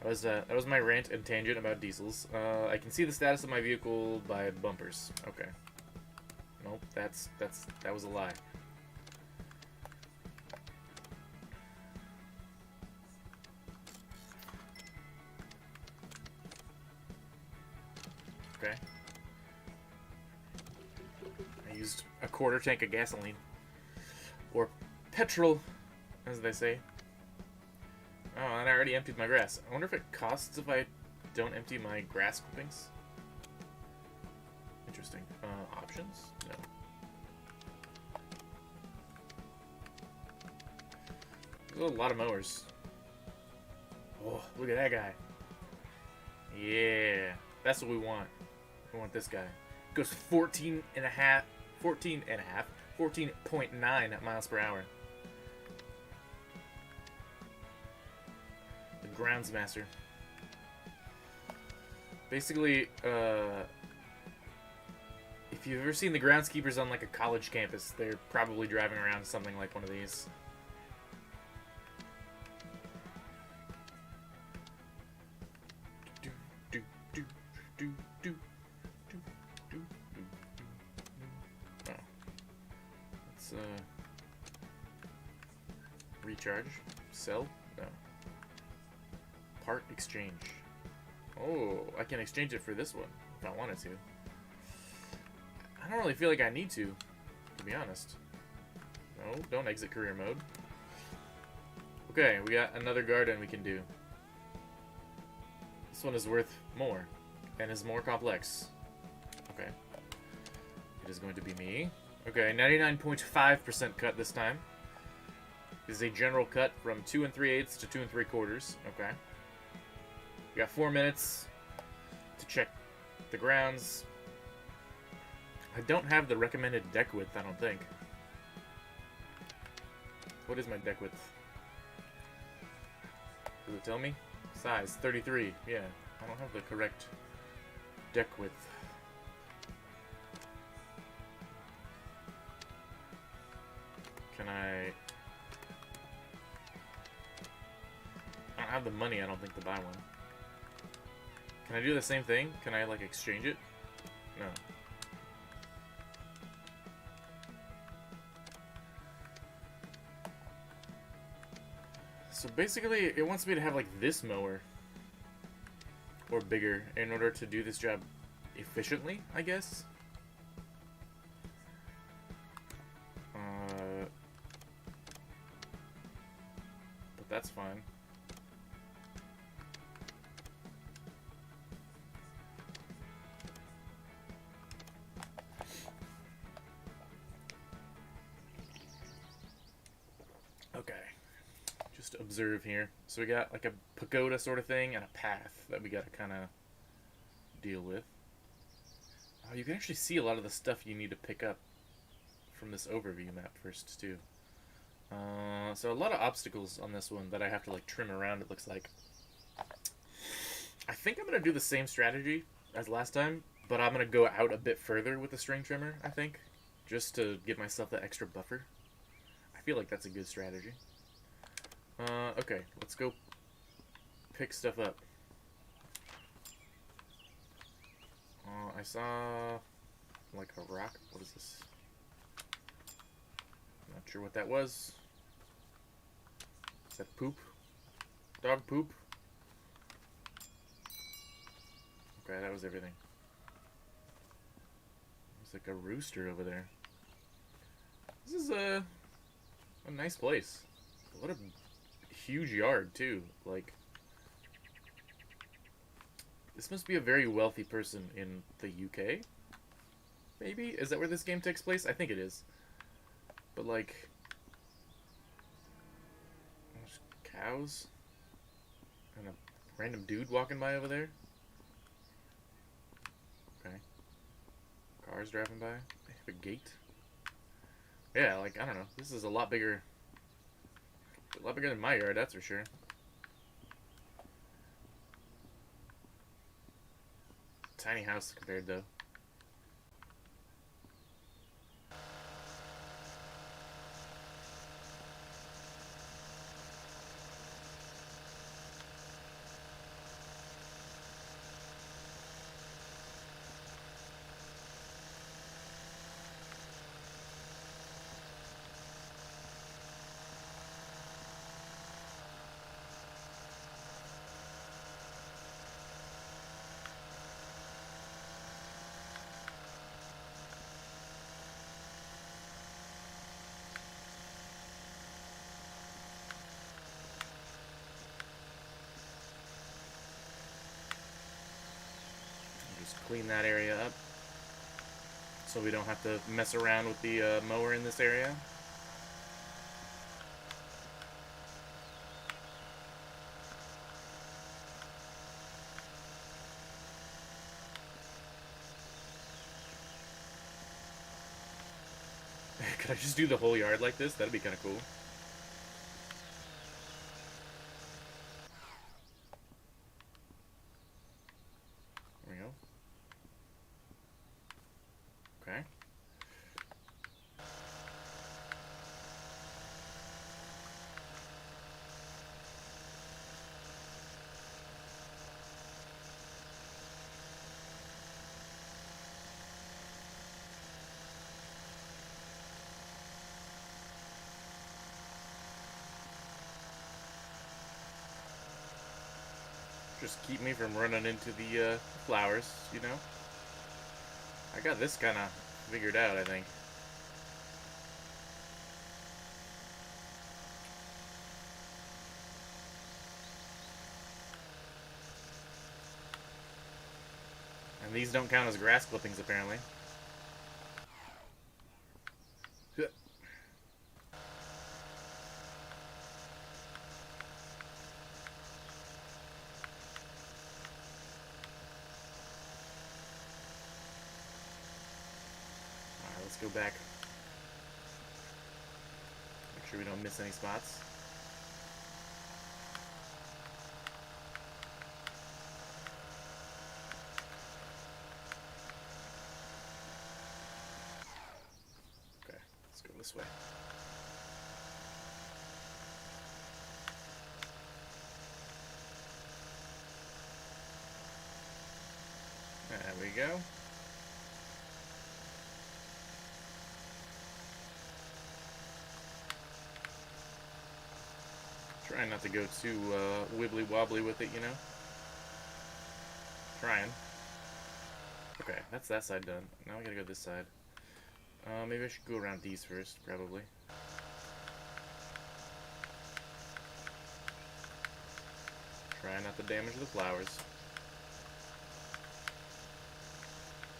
that was my rant and tangent about diesels. I can see the status of my vehicle by bumpers. Okay. Nope, that was a lie. Okay. I used a quarter tank of gasoline. Or petrol, as they say. Oh, and I already emptied my grass. I wonder if it costs if I don't empty my grass clippings. Interesting. Options? No. There's a lot of mowers. Oh, look at that guy. Yeah. That's what we want. We want this guy. Goes 14.9 miles per hour. The Groundsmaster. Basically, if you've ever seen the groundskeepers on like a college campus, they're probably driving around something like one of these. Recharge. Sell? No. Part exchange. Oh, I can exchange it for this one if I wanted to. I don't really feel like I need to be honest. No, don't exit career mode. Okay, we got another garden we can do. This one is worth more and is more complex. Okay. It is going to be me. Okay, 99.5% cut this time. This is a general cut from 2 3/8 to 2 3/4. Okay. We got 4 minutes to check the grounds. I don't have the recommended deck width, I don't think. What is my deck width? Does it tell me? Size, 33. Yeah, I don't have the correct deck width. Can I don't have the money, I don't think, to buy one. Can I do the same thing? Can I, like, exchange it? No. So basically, it wants me to have, like, this mower. Or bigger, in order to do this job efficiently, I guess. But that's fine. Okay. Just observe here. So we got like a pagoda sort of thing and a path that we gotta kind of deal with. Oh, you can actually see a lot of the stuff you need to pick up from this overview map first, too. So a lot of obstacles on this one that I have to like trim around, it looks like. I think I'm going to do the same strategy as last time, but I'm going to go out a bit further with the string trimmer, I think. Just to give myself that extra buffer. I feel like that's a good strategy. Okay, let's go pick stuff up. I saw like a rock. What is this? Not sure what that was. Is that poop? Dog poop? Okay, that was everything. There's like a rooster over there. This is a nice place. What a huge yard, too. Like, this must be a very wealthy person in the UK? Maybe? Is that where this game takes place? I think it is. But, like, there's cows and a random dude walking by over there. Okay. Cars driving by. They have a gate. Yeah, like, I don't know. This is a lot bigger than my yard, that's for sure. Tiny house compared, though. Just clean that area up so we don't have to mess around with the mower in this area. Could I just do the whole yard like this? That'd be kind of cool. There we go. Okay. Just keep me from running into the flowers, you know? I got this kind of figured out, I think. And these don't count as grass clippings, apparently. Alright, let's go back. Make sure we don't miss any spots. Okay, let's go this way. we go. Trying not to go too wibbly wobbly with it, you know. Trying. Okay, that's that side done. Now we gotta go this side. Maybe I should go around these first, probably. Try not to damage the flowers.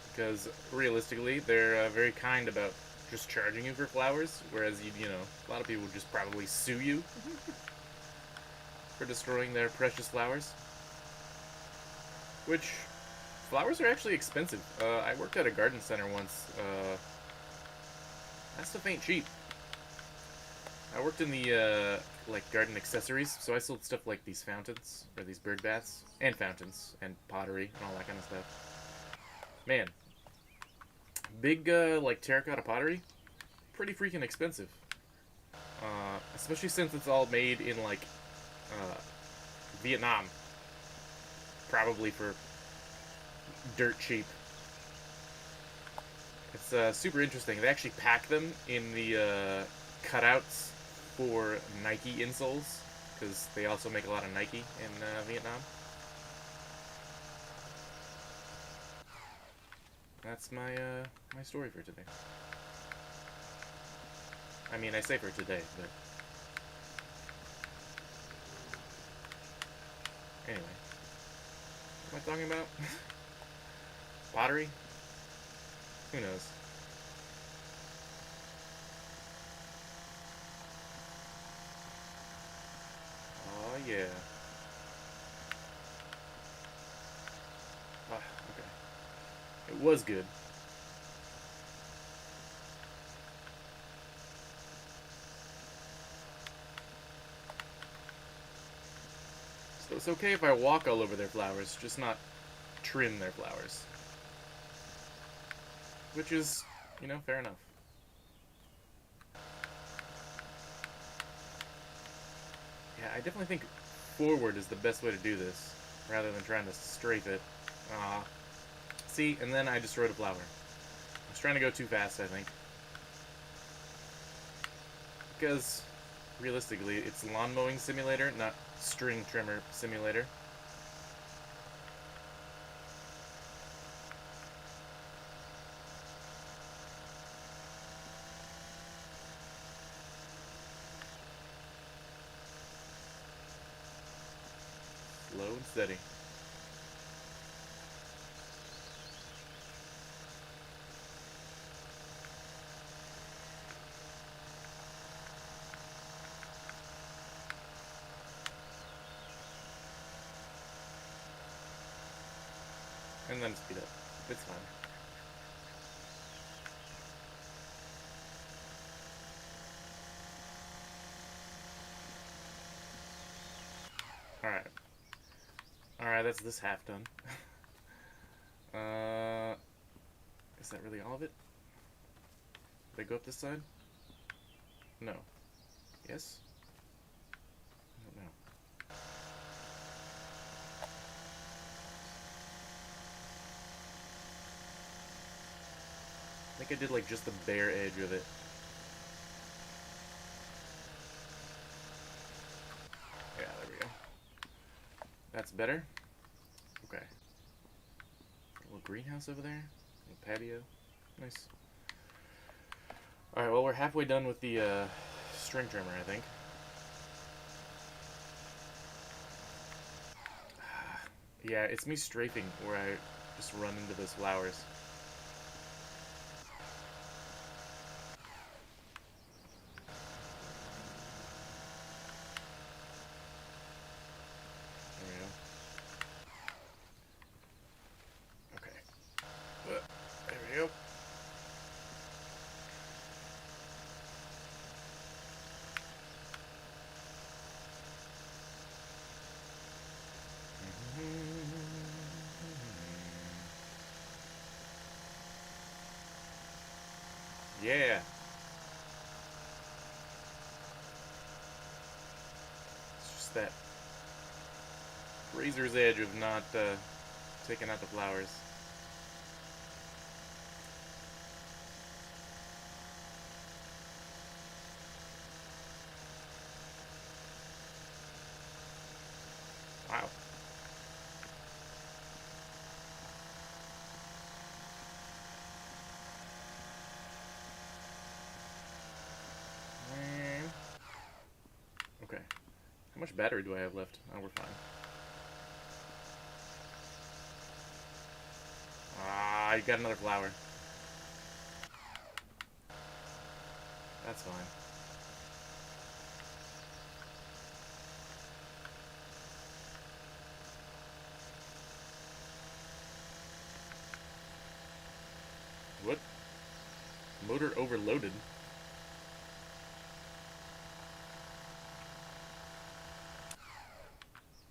Because, realistically, they're very kind about just charging you for flowers, whereas, you know, a lot of people would just probably sue you for destroying their precious flowers. Which, flowers are actually expensive. I worked at a garden center once. That stuff ain't cheap. I worked in the, like, garden accessories, so I sold stuff like these fountains, or these bird baths, and fountains, and pottery, and all that kind of stuff. Man. Big, like, terracotta pottery, pretty freaking expensive. Especially since it's all made in, like, Vietnam. Probably for dirt cheap. It's, super interesting. They actually pack them in the, cutouts for Nike insoles, because they also make a lot of Nike in, Vietnam. That's my, my story for today. I mean, I say for today, but... Anyway. What am I talking about? Pottery? Who knows? Oh, yeah. Ah, okay. It was good. So it's okay if I walk all over their flowers, just not trim their flowers. Which is, you know, fair enough. Yeah, I definitely think forward is the best way to do this, rather than trying to strafe it. See, and then I destroyed a flower. I was trying to go too fast, I think. Because, realistically, it's lawn mowing simulator, not string trimmer simulator. Slow and steady. And then speed up. It's fine. Alright. Alright, that's this half done. Is that really all of it? Did I go up this side? No. Yes? I don't know. I think I did like just the bare edge of it. Yeah, there we go. That's better. Okay. A little greenhouse over there. A little patio. Nice. Alright, well, we're halfway done with the string trimmer, I think. Yeah, it's me strafing where I just run into those flowers. There we go. Okay. There we go. Yeah. It's just that razor's edge of not taking out the flowers. Wow. Okay. How much battery do I have left? Oh, we're fine. Ah, you got another flower. That's fine. What? Motor overloaded?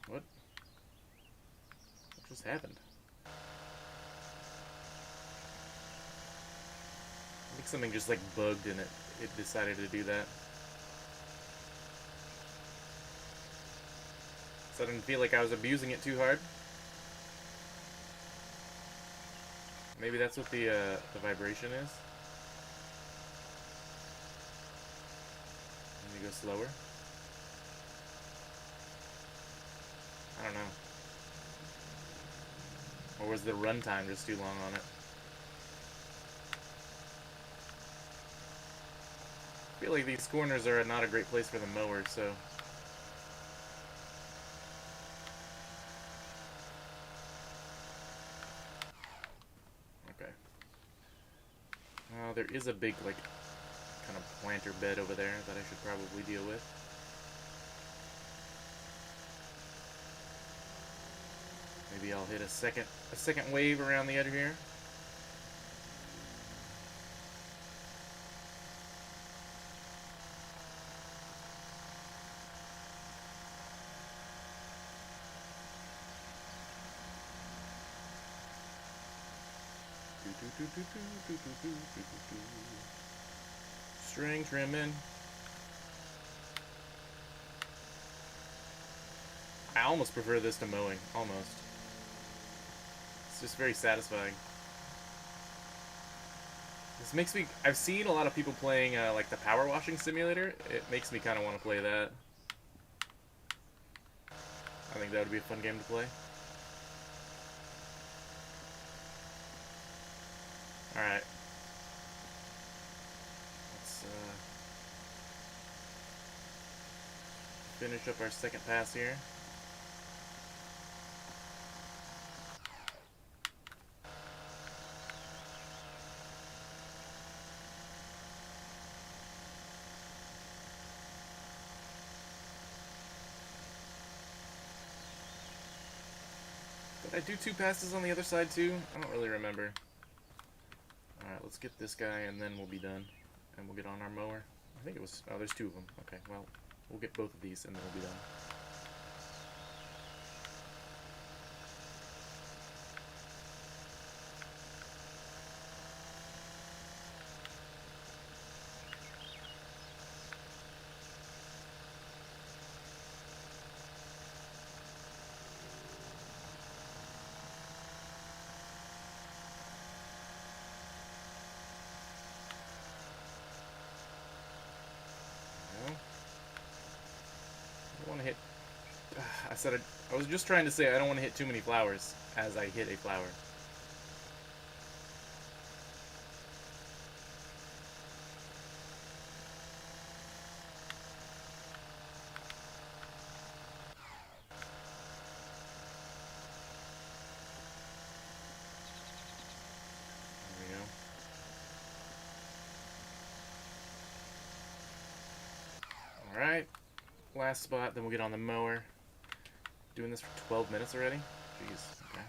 What? What just happened? I think something just like bugged and it decided to do that. So I didn't feel like I was abusing it too hard. Maybe that's what the vibration is. Let me go slower. I don't know. Or was the runtime just too long on it? I feel like these corners are not a great place for the mower, so... Okay. There is a big, like, kind of planter bed over there that I should probably deal with. Maybe I'll hit a second wave around the edge here. String trimming. I almost prefer this to mowing. Almost. It's just very satisfying. This makes me... I've seen a lot of people playing like the power washing simulator. It makes me kind of want to play that. I think that would be a fun game to play. Alright. Let's finish up our second pass here. Did I do 2 passes on the other side too? I don't really remember. Alright, let's get this guy and then we'll be done. And we'll get on our mower. I think it was... Oh, there's 2 of them. Okay, well, we'll get both of these and then we'll be done. Want to hit... I was just trying to say I don't want to hit too many flowers as I hit a flower. There we go. Alright. Last spot, then we'll get on the mower. Doing this for 12 minutes already? Jeez, okay.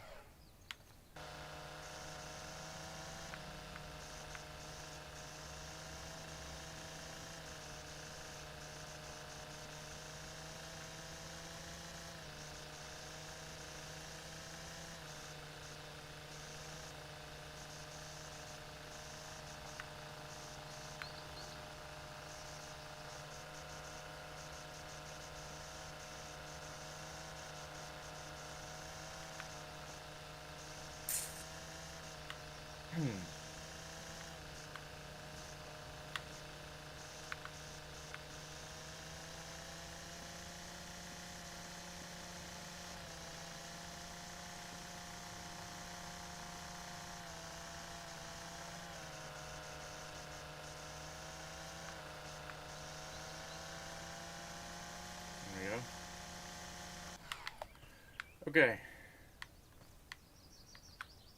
Okay.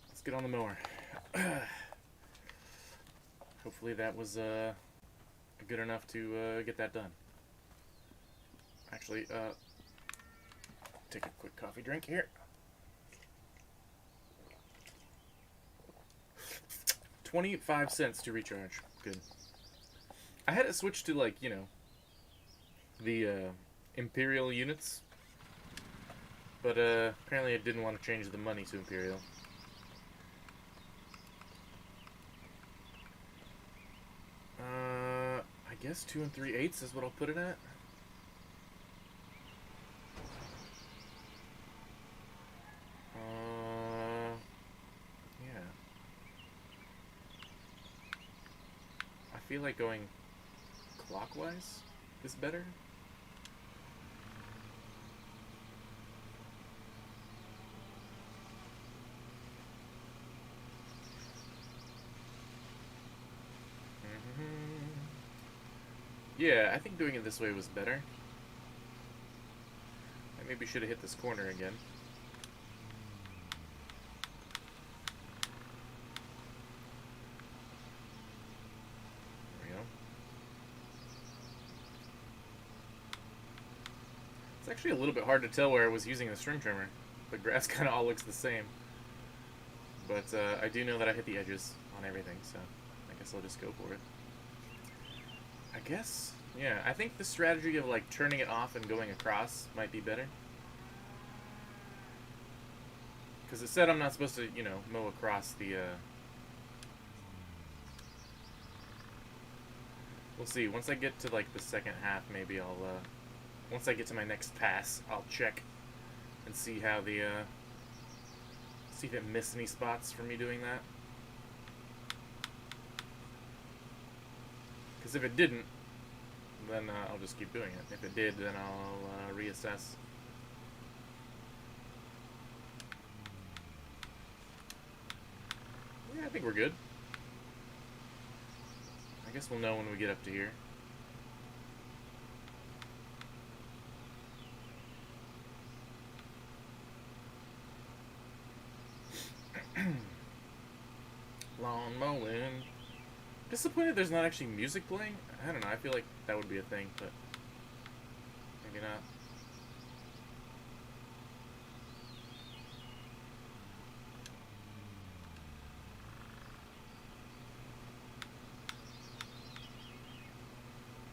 Let's get on the mower. Hopefully that was good enough to get that done. Actually, take a quick coffee drink here. 25 cents to recharge. Good. I had it switched to, like, you know, the Imperial units. But apparently I didn't want to change the money to Imperial. I guess 2 3/8 is what I'll put it at. Yeah. I feel like going clockwise is better. Yeah, I think doing it this way was better. I maybe should have hit this corner again. There we go. It's actually a little bit hard to tell where I was using the string trimmer. The grass kind of all looks the same. But I do know that I hit the edges on everything, so I guess I'll just go for it. I guess, yeah, I think the strategy of, like, turning it off and going across might be better. Because it said I'm not supposed to, you know, mow across the, We'll see. Once I get to, like, the second half, maybe I'll, once I get to my next pass, I'll check and see how the, see if it missed any spots for me doing that. Because if it didn't, then I'll just keep doing it. If it did, then I'll reassess. Yeah, I think we're good. I guess we'll know when we get up to here. Lawn mowing. Disappointed there's not actually music playing. I don't know, I feel like that would be a thing, but maybe not.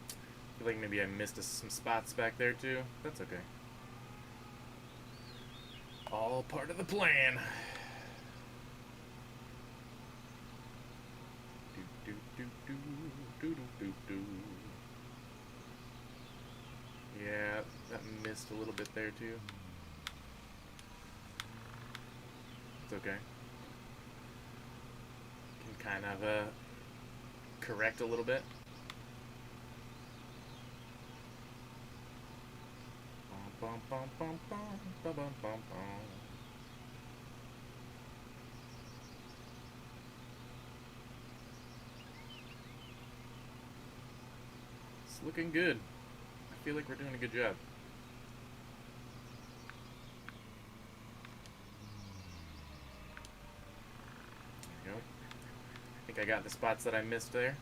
I feel like maybe I missed some spots back there too. That's okay. All part of the plan. Yeah, that missed a little bit there too. It's okay. Can kind of correct a little bit. It's looking good. I feel like we're doing a good job. There we go. I think I got the spots that I missed there.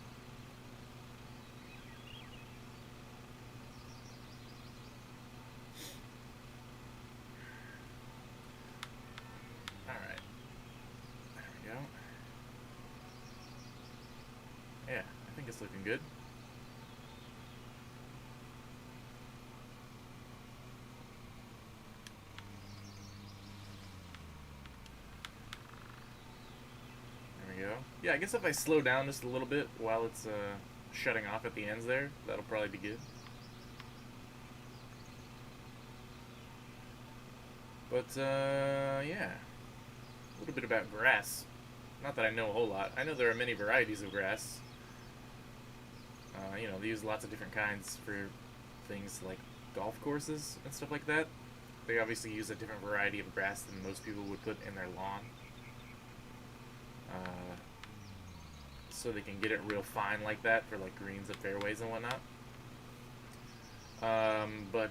Alright. There we go. Yeah, I think it's looking good. Yeah, I guess if I slow down just a little bit while it's shutting off at the ends there, that'll probably be good. But, yeah. A little bit about grass. Not that I know a whole lot. I know there are many varieties of grass. You know, they use lots of different kinds for things like golf courses and stuff like that. They obviously use a different variety of grass than most people would put in their lawn. So they can get it real fine like that for like greens and fairways and whatnot. But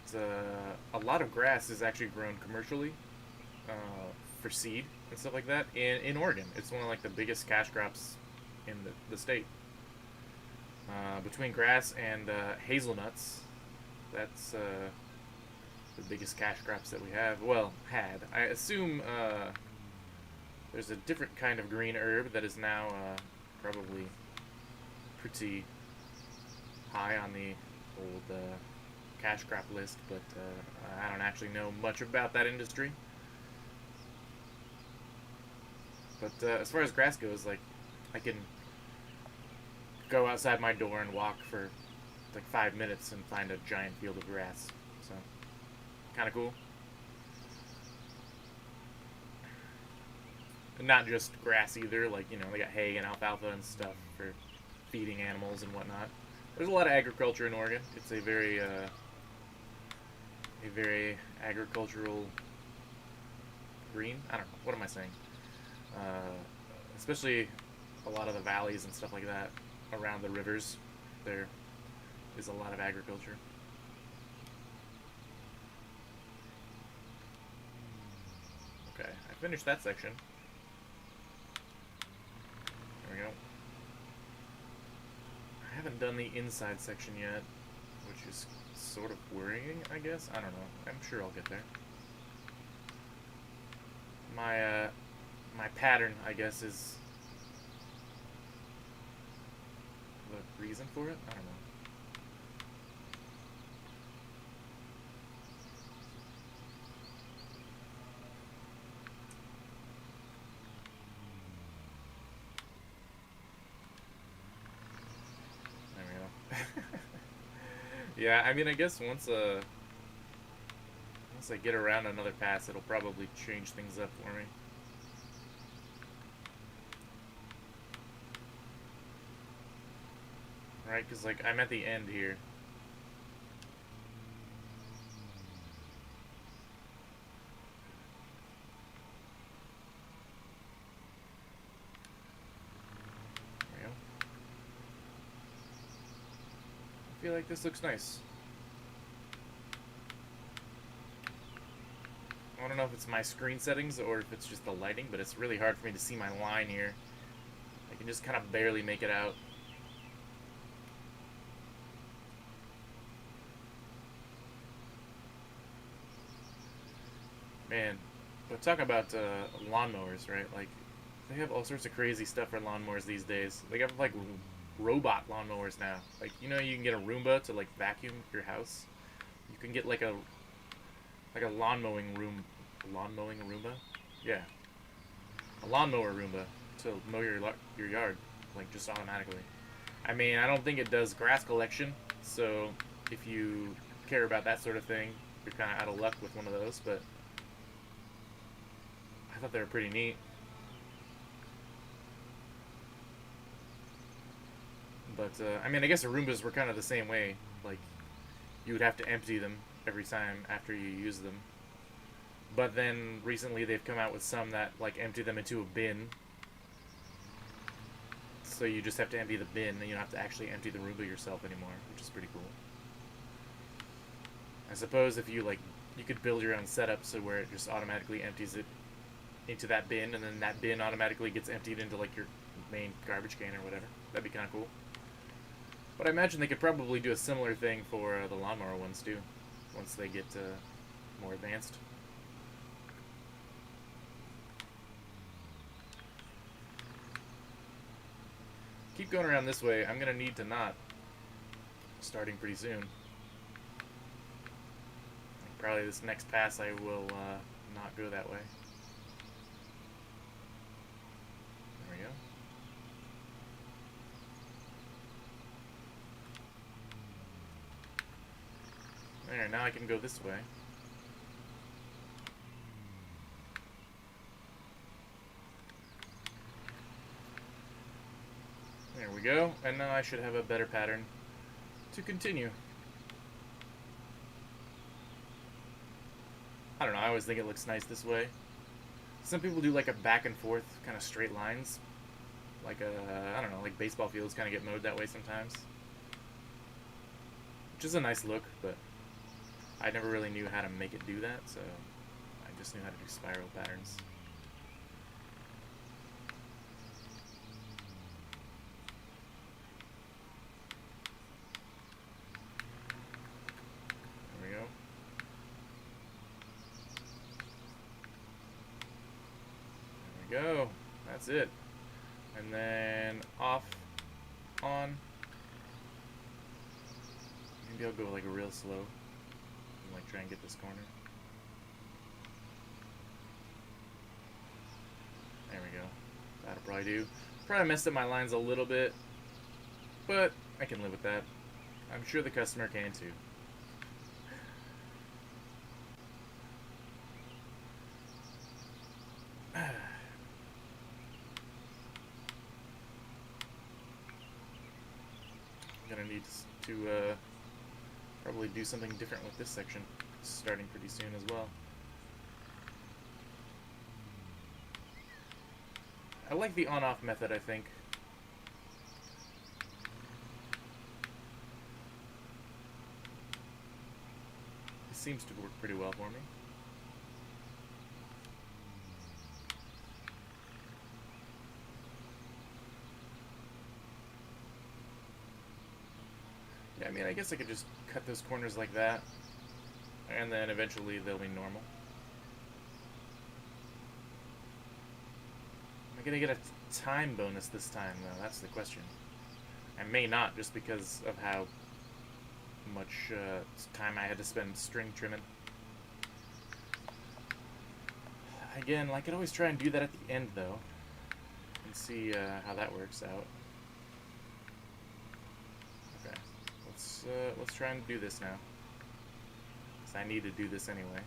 a lot of grass is actually grown commercially for seed and stuff like that in Oregon. It's one of like the biggest cash crops in the state. Between grass and hazelnuts, that's the biggest cash crops that we have. Well, had. I assume there's a different kind of green herb that is now probably pretty high on the old cash crop list, but I don't actually know much about that industry. But as far as grass goes, like, I can go outside my door and walk for like 5 minutes and find a giant field of grass. So, kind of cool. And not just grass either, like, you know, they got hay and alfalfa and stuff for feeding animals and whatnot. There's a lot of agriculture in Oregon. It's a very agricultural green. I don't know. What am I saying? Especially a lot of the valleys and stuff like that around the rivers. There is a lot of agriculture. Okay, I finished that section. There we go. I haven't done the inside section yet, which is sort of worrying, I guess. I don't know. I'm sure I'll get there. My pattern, I guess, is the reason for it. I don't know. There we go. Yeah, I mean, I guess once I get around another pass, it'll probably change things up for me. Right, because, like, I'm at the end here. There we go. I feel like this looks nice. I don't know if it's my screen settings or if it's just the lighting, but it's really hard for me to see my line here. I can just kind of barely make it out. Man, but talk about lawnmowers, right? Like, they have all sorts of crazy stuff for lawnmowers these days. They have, like, robot lawnmowers now. Like, you know, you can get a Roomba to, like, vacuum your house. You can get, like a lawn mowing Roomba? Yeah. A lawnmower Roomba to mow your yard, like, just automatically. I mean, I don't think it does grass collection, so if you care about that sort of thing, you're kind of out of luck with one of those, but I thought they were pretty neat. But, I mean, I guess the Roombas were kind of the same way. Like, you would have to empty them every time after you use them. But then, recently, they've come out with some that, like, empty them into a bin. So you just have to empty the bin, and you don't have to actually empty the Roomba yourself anymore, which is pretty cool. I suppose if you, like, you could build your own setup so where it just automatically empties it into that bin, and then that bin automatically gets emptied into, like, your main garbage can or whatever. That'd be kind of cool. But I imagine they could probably do a similar thing for the lawnmower ones, too, once they get more advanced. Keep going around this way. I'm going to need to knot starting pretty soon. Probably this next pass I will not go that way. There we go. There, now I can go this way. There we go, and now I should have a better pattern to continue. I don't know, I always think it looks nice this way. Some people do like a back and forth kind of straight lines. Like I don't know, like baseball fields kind of get mowed that way sometimes. Which is a nice look, but I never really knew how to make it do that, so I just knew how to do spiral patterns. There we go. There we go. That's it. And then off, on. Maybe I'll go like real slow and like try and get this corner. There we go. That'll probably do. Probably messed up my lines a little bit, but I can live with that. I'm sure the customer can too. Gonna need to probably do something different with this section, starting pretty soon as well. I like the on-off method, I think. It seems to work pretty well for me. Yeah, I mean, I guess I could just cut those corners like that, and then eventually they'll be normal. Am I gonna get a time bonus this time, though? That's the question. I may not, just because of how much time I had to spend string trimming. Again, I could always try and do that at the end, though, and see how that works out. Okay, let's try and do this now, because I need to do this anyway.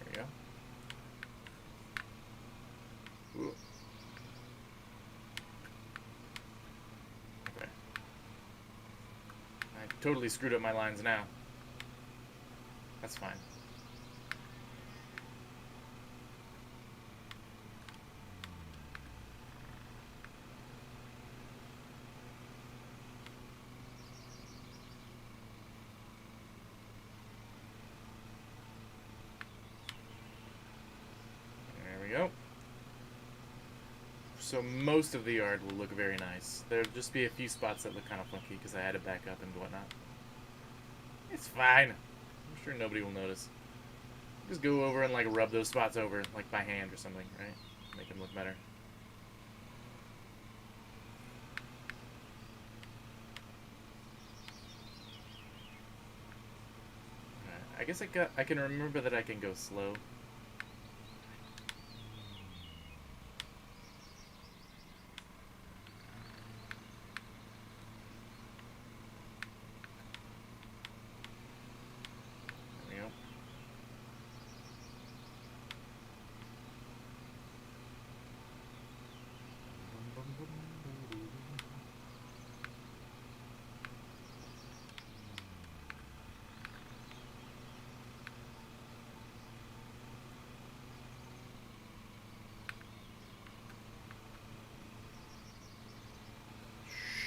There we go. Ooh. Okay. I totally screwed up my lines now. That's fine. So most of the yard will look very nice. There'll just be a few spots that look kind of funky because I had to back up and whatnot. It's fine. I'm sure nobody will notice. Just go over and like rub those spots over like by hand or something, right? Make them look better. Right. I guess I can remember that I can go slow.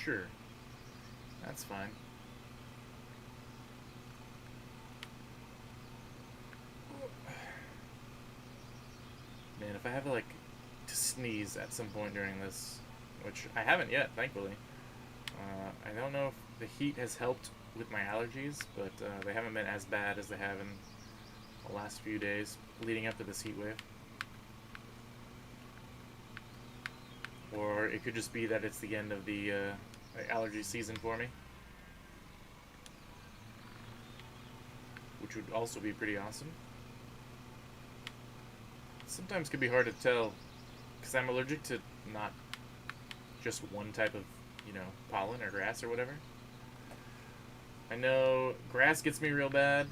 Sure. That's fine. Man, if I have like to sneeze at some point during this, which I haven't yet, thankfully. I don't know if the heat has helped with my allergies, but they haven't been as bad as they have in the last few days leading up to this heat wave. Or it could just be that it's the end of the allergy season for me, which would also be pretty awesome. Sometimes it can be hard to tell because I'm allergic to not just one type of, pollen or grass or whatever. I know grass gets me real bad.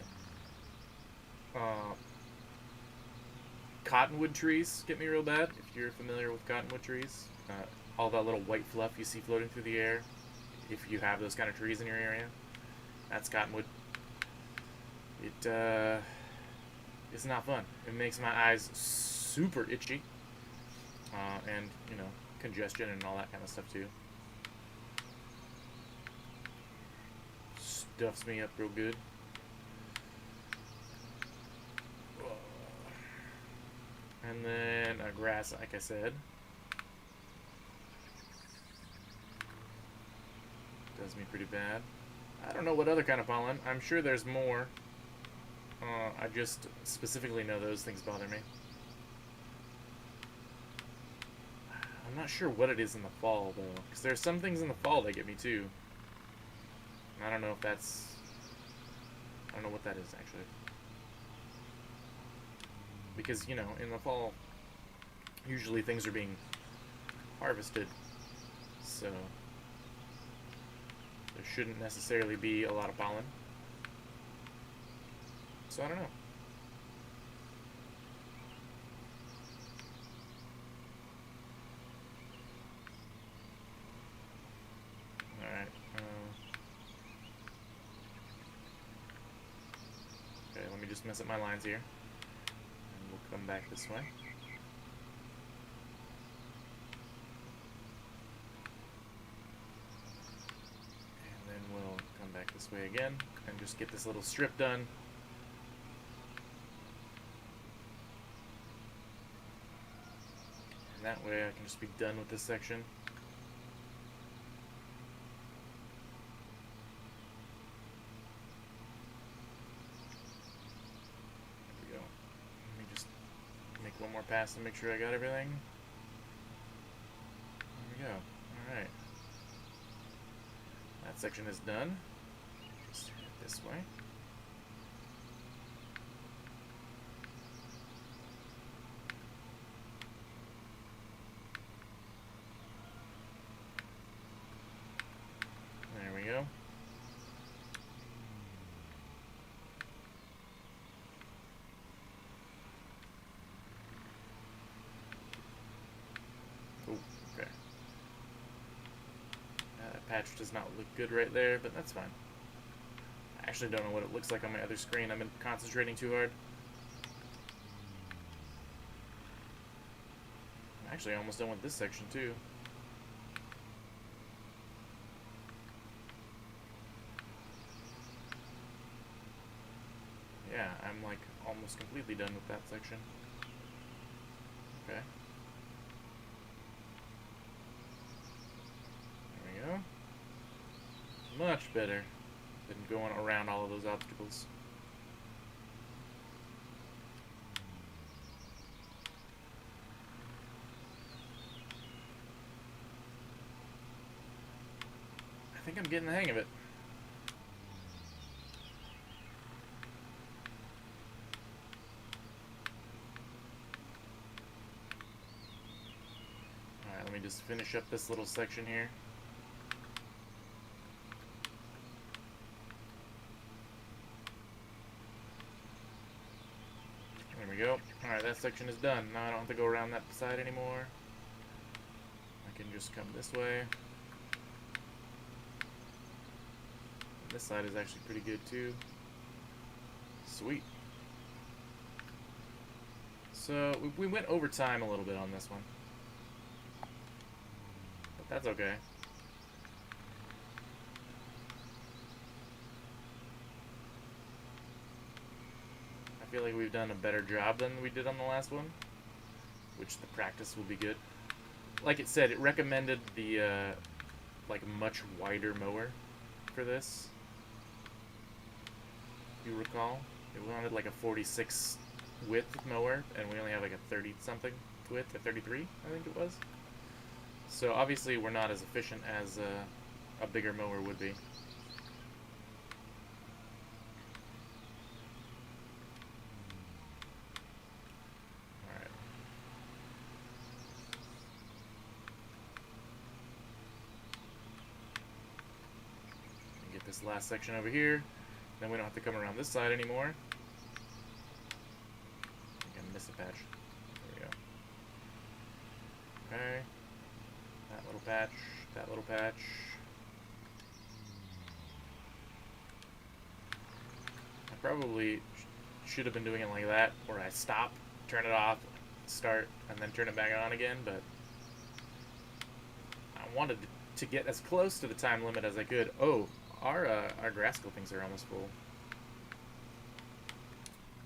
Cottonwood trees get me real bad, if you're familiar with cottonwood trees. All that little white fluff you see floating through the air, if you have those kind of trees in your area, that's cottonwood. It's not fun. It makes my eyes super itchy, and, congestion and all that kind of stuff too. Stuffs me up real good. And then grass, like I said. Does me pretty bad. I don't know what other kind of pollen. I'm sure there's more. I just specifically know those things bother me. I'm not sure what it is in the fall, though. Because there's some things in the fall that get me, too. I don't know if that's... I don't know what that is, actually. Because, you know, in the fall, usually things are being harvested. So, there shouldn't necessarily be a lot of pollen. So, I don't know. Alright. Okay, let me just mess up my lines here. And we'll come back this way. And then we'll come back this way again and just get this little strip done. And that way I can just be done with this section. One more pass to make sure I got everything. There we go. Alright. That section is done. Just head this way. There we go. Patch does not look good right there, but that's fine. I actually don't know what it looks like on my other screen. I've been concentrating too hard. I'm actually almost done with this section too. Yeah, I'm like almost completely done with that section. Okay. There we go. Much better than going around all of those obstacles. I think I'm getting the hang of it. Alright, let me just finish up this little section here. There we go. Alright, that section is done. Now I don't have to go around that side anymore. I can just come this way. This side is actually pretty good too. Sweet. So, we went over time a little bit on this one. But that's okay. I feel like we've done a better job than we did on the last one, which the practice will be good. Like it said, it recommended the like much wider mower for this. If you recall, it wanted like a 46 width mower, and we only have like a 30 something width, a 33 I think it was. So obviously we're not as efficient as a bigger mower would be. This last section over here, then we don't have to come around this side anymore. I'm gonna miss a patch. There we go. Okay. That little patch, that little patch. I probably should have been doing it like that, where I stop, turn it off, start, and then turn it back on again, but I wanted to get as close to the time limit as I could. Oh, our grass clippings are almost full.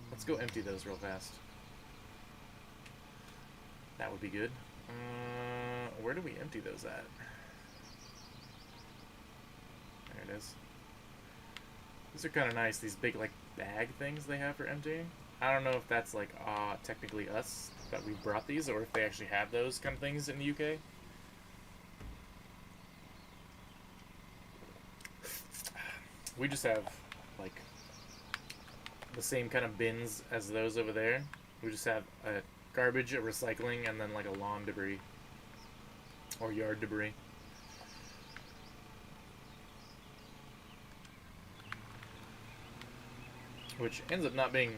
Let's go empty those real fast. That would be good. Where do we empty those at? There it is. These are kind of nice, these big, like, bag things they have for emptying. I don't know if that's, like, technically us, that we brought these, or if they actually have those kind of things in the UK. We just have, like, the same kind of bins as those over there. We just have a garbage, a recycling, and then, like, a lawn debris. Or yard debris. Which ends up not being,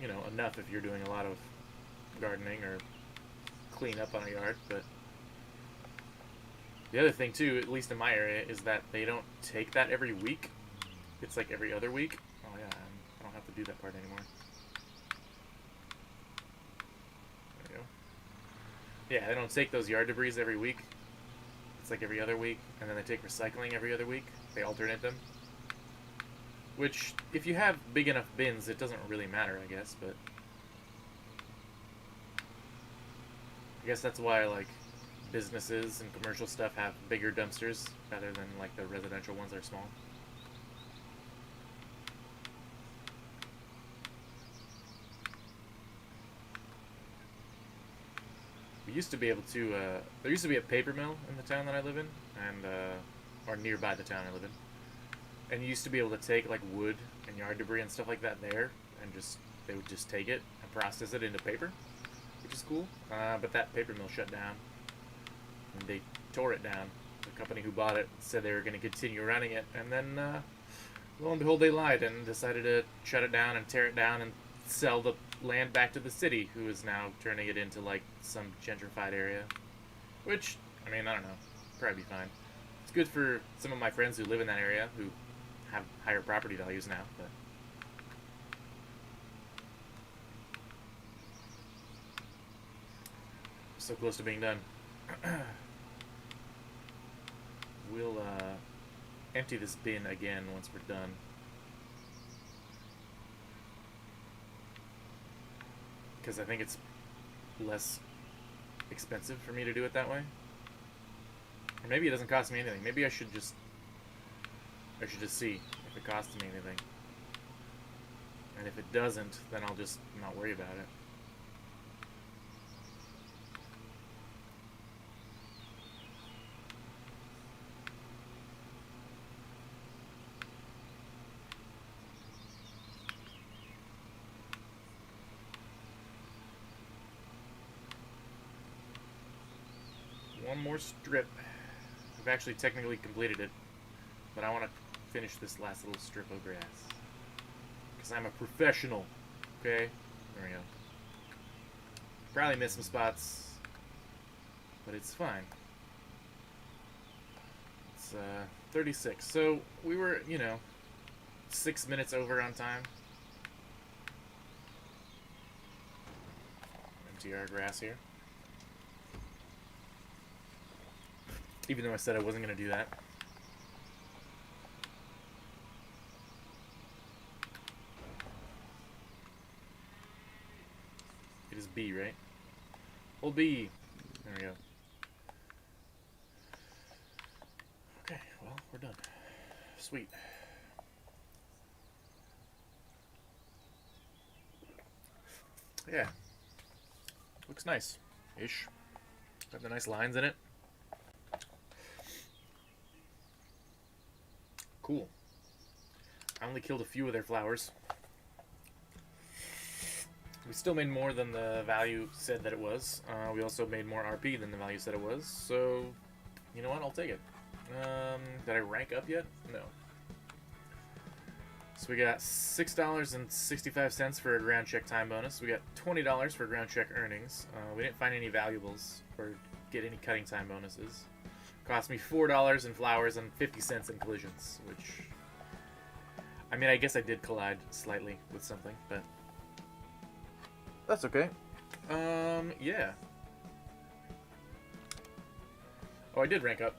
you know, enough if you're doing a lot of gardening or clean up on a yard, but the other thing too, at least in my area, is that they don't take that every week. It's like every other week. Oh yeah, I don't have to do that part anymore. There we go. Yeah, they don't take those yard debris every week. It's like every other week, and then they take recycling every other week. They alternate them. Which, if you have big enough bins, it doesn't really matter, I guess, but I guess that's why, like, businesses and commercial stuff have bigger dumpsters rather than, like, the residential ones that are small. We used to be able to, there used to be a paper mill in the town that I live in, and, or nearby the town I live in. And you used to be able to take, like, wood and yard debris and stuff like that there, and they would just take it and process it into paper, which is cool. But that paper mill shut down, and they tore it down. The company who bought it said they were going to continue running it, and then, lo and behold, they lied and decided to shut it down and tear it down and sell the land back to the city, who is now turning it into, like, some gentrified area. Which, I mean, I don't know, probably be fine. It's good for some of my friends who live in that area, who have higher property values now, but so close to being done. We'll empty this bin again once we're done. Because I think it's less expensive for me to do it that way. Or maybe it doesn't cost me anything. Maybe I should just see if it costs me anything. And if it doesn't, then I'll just not worry about it. One more strip. I've actually technically completed it, but I want to finish this last little strip of grass. Because I'm a professional. Okay? There we go. Probably missed some spots, but it's fine. It's 36. So we were, 6 minutes over on time. Empty our grass here. Even though I said I wasn't going to do that. It is B, right? Old B. There we go. Okay, well, we're done. Sweet. Yeah. Looks nice. Ish. Got the nice lines in it. Cool. I only killed a few of their flowers. We still made more than the value said that it was. We also made more RP than the value said it was. So, you know what? I'll take it. Did I rank up yet? No. So we got $6.65 for a ground check time bonus. We got $20 for ground check earnings. We didn't find any valuables or get any cutting time bonuses. Cost me $4 in flowers and 50 cents in collisions, which, I mean, I guess I did collide slightly with something, but that's okay. Yeah. Oh, I did rank up.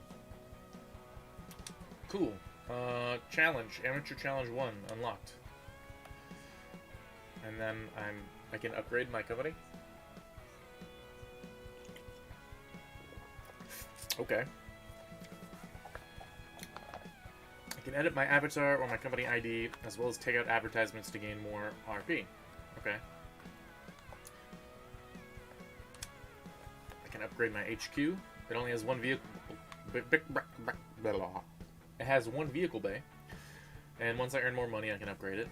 Cool. Challenge, Amateur Challenge 1 unlocked. And then I can upgrade my company. Okay. I can edit my avatar or my company ID, as well as take out advertisements to gain more RP. Okay. I can upgrade my HQ. It only has one vehicle. It has one vehicle bay. And once I earn more money, I can upgrade it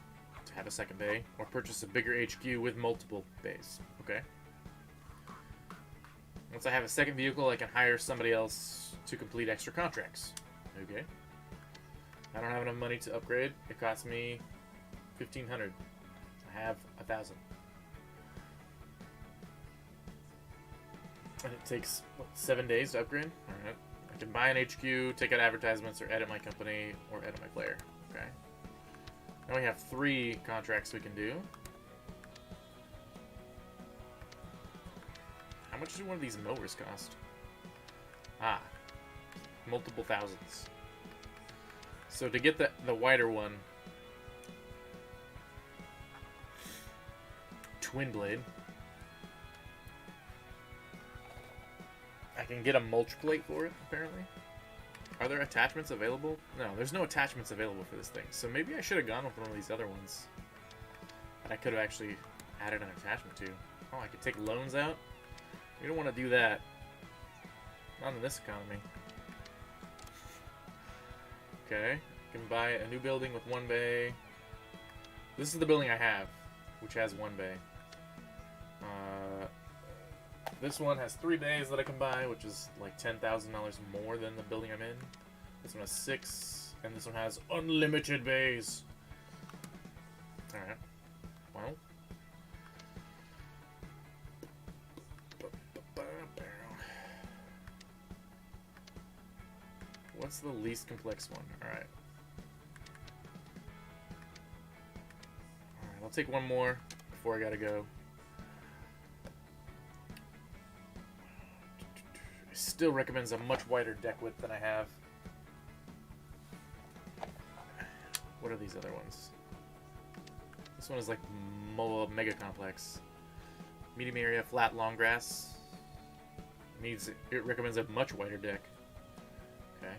to have a second bay, or purchase a bigger HQ with multiple bays. Okay. Once I have a second vehicle, I can hire somebody else to complete extra contracts. Okay. I don't have enough money to upgrade. It costs me 1,500. I have 1,000. And it takes, what, 7 days to upgrade? Alright. I can buy an HQ, take out advertisements, or edit my company, or edit my player. Okay. Now we have 3 contracts we can do. How much do one of these mowers cost? Ah. Multiple thousands. So to get the wider one, twin blade, I can get a mulch plate for it, apparently. Are there attachments available? No, there's no attachments available for this thing. So maybe I should have gone with one of these other ones that I could have actually added an attachment to. Oh, I could take loans out? You don't want to do that. Not in this economy. Okay, I can buy a new building with 1 bay. This is the building I have, which has 1 bay. This one has 3 bays that I can buy, which is like $10,000 more than the building I'm in. This one has 6, and this one has unlimited bays. Alright. Well. What's the least complex one? Alright. Alright, I'll take one more before I gotta go. It still recommends a much wider deck width than I have. What are these other ones? This one is like mega complex. Medium area, flat, long grass. It recommends a much wider deck. Okay.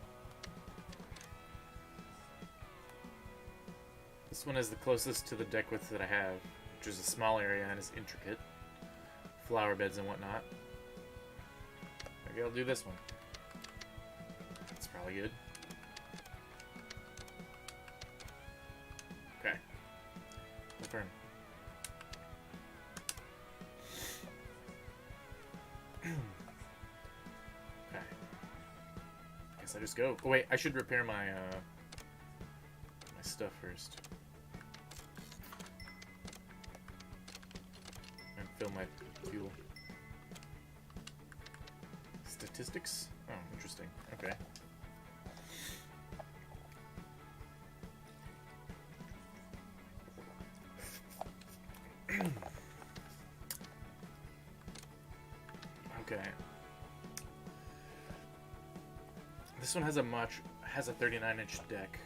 This one is the closest to the deck width that I have, which is a small area and is intricate. Flower beds and whatnot. Maybe I'll do this one. That's probably good. Okay. Confirm. Okay. Guess I just go. Oh wait, I should repair my my stuff first. And fill my fuel. Statistics? Oh, interesting. Okay. Okay. This one has a 39-inch deck.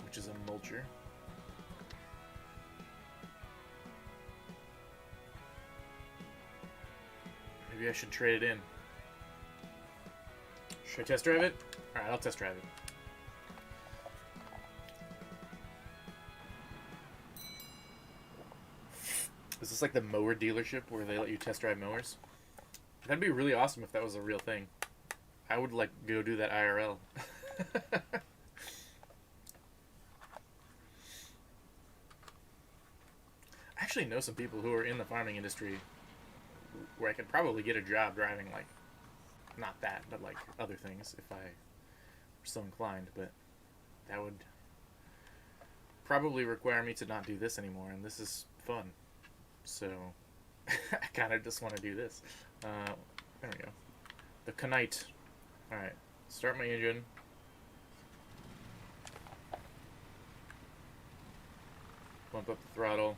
Which is a mulcher. Maybe I should trade it in. Should I test drive it? Alright, I'll test drive it. Is this like the mower dealership where they let you test drive mowers? That'd be really awesome if that was a real thing. I would like go do that IRL. I actually know some people who are in the farming industry where I could probably get a job driving, like, not that, but like other things if I were so inclined, but that would probably require me to not do this anymore, and this is fun. So I kind of just want to do this. There we go. The Knight. Alright, start my engine. Bump up the throttle.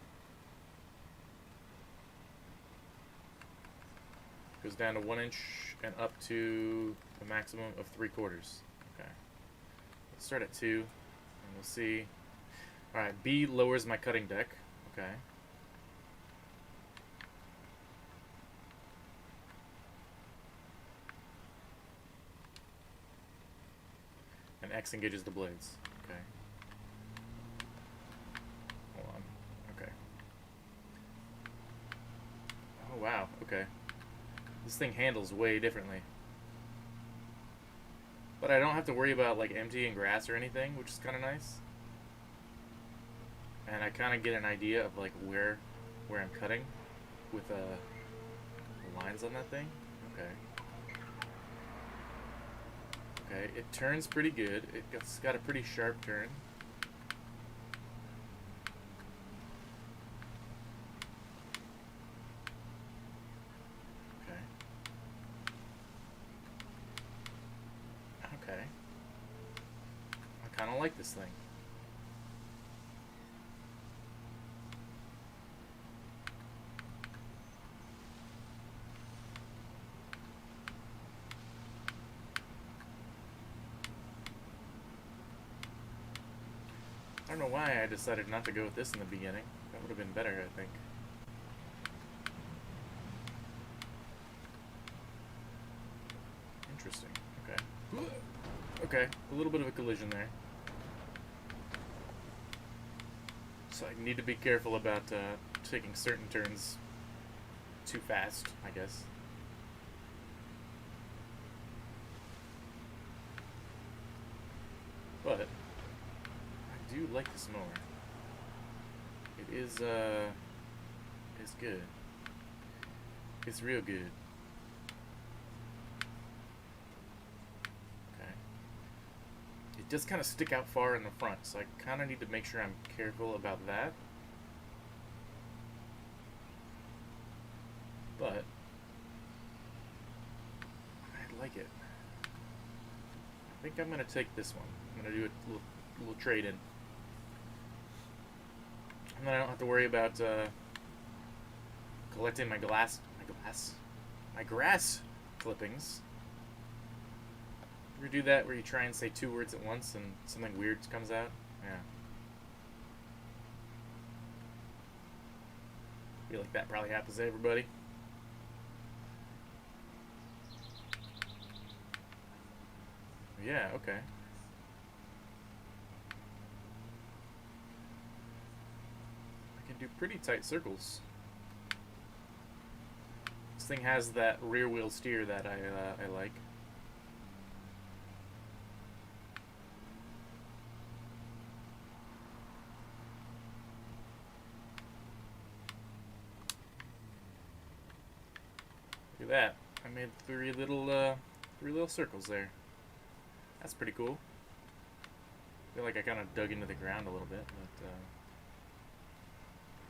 Goes down to 1 inch and up to a maximum of 3/4. Okay. Let's start at 2, and we'll see. Alright, B lowers my cutting deck. Okay. X engages the blades. Okay. Hold on. Okay. Oh, wow. Okay. This thing handles way differently. But I don't have to worry about, like, emptying grass or anything, which is kind of nice. And I kind of get an idea of, like, where I'm cutting with the lines on that thing. Okay. Okay, it turns pretty good. It's got a pretty sharp turn. Okay. Okay. I kind of like this thing. I don't know why I decided not to go with this in the beginning. That would have been better, I think. Interesting. Okay. Okay, a little bit of a collision there. So I need to be careful about taking certain turns too fast, I guess. But I do like this mower. It is it's good. It's real good. Okay. It does kind of stick out far in the front, so I kind of need to make sure I'm careful about that. But I like it. I think I'm gonna take this one. I'm gonna do a little trade in. And then I don't have to worry about collecting my grass clippings. You ever do that where you try and say 2 words at once and something weird comes out? Yeah. I feel like that probably happens to everybody. Yeah, okay. I can do pretty tight circles. This thing has that rear wheel steer that I like. Look at that. I made three little circles there. That's pretty cool. I feel like I kind of dug into the ground a little bit, but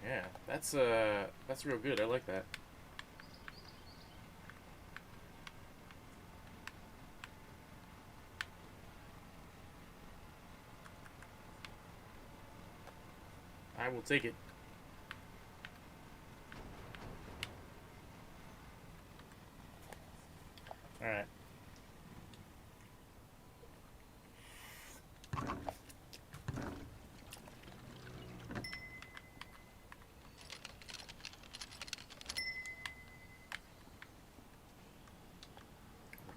yeah, that's real good. I like that. I will take it. All right.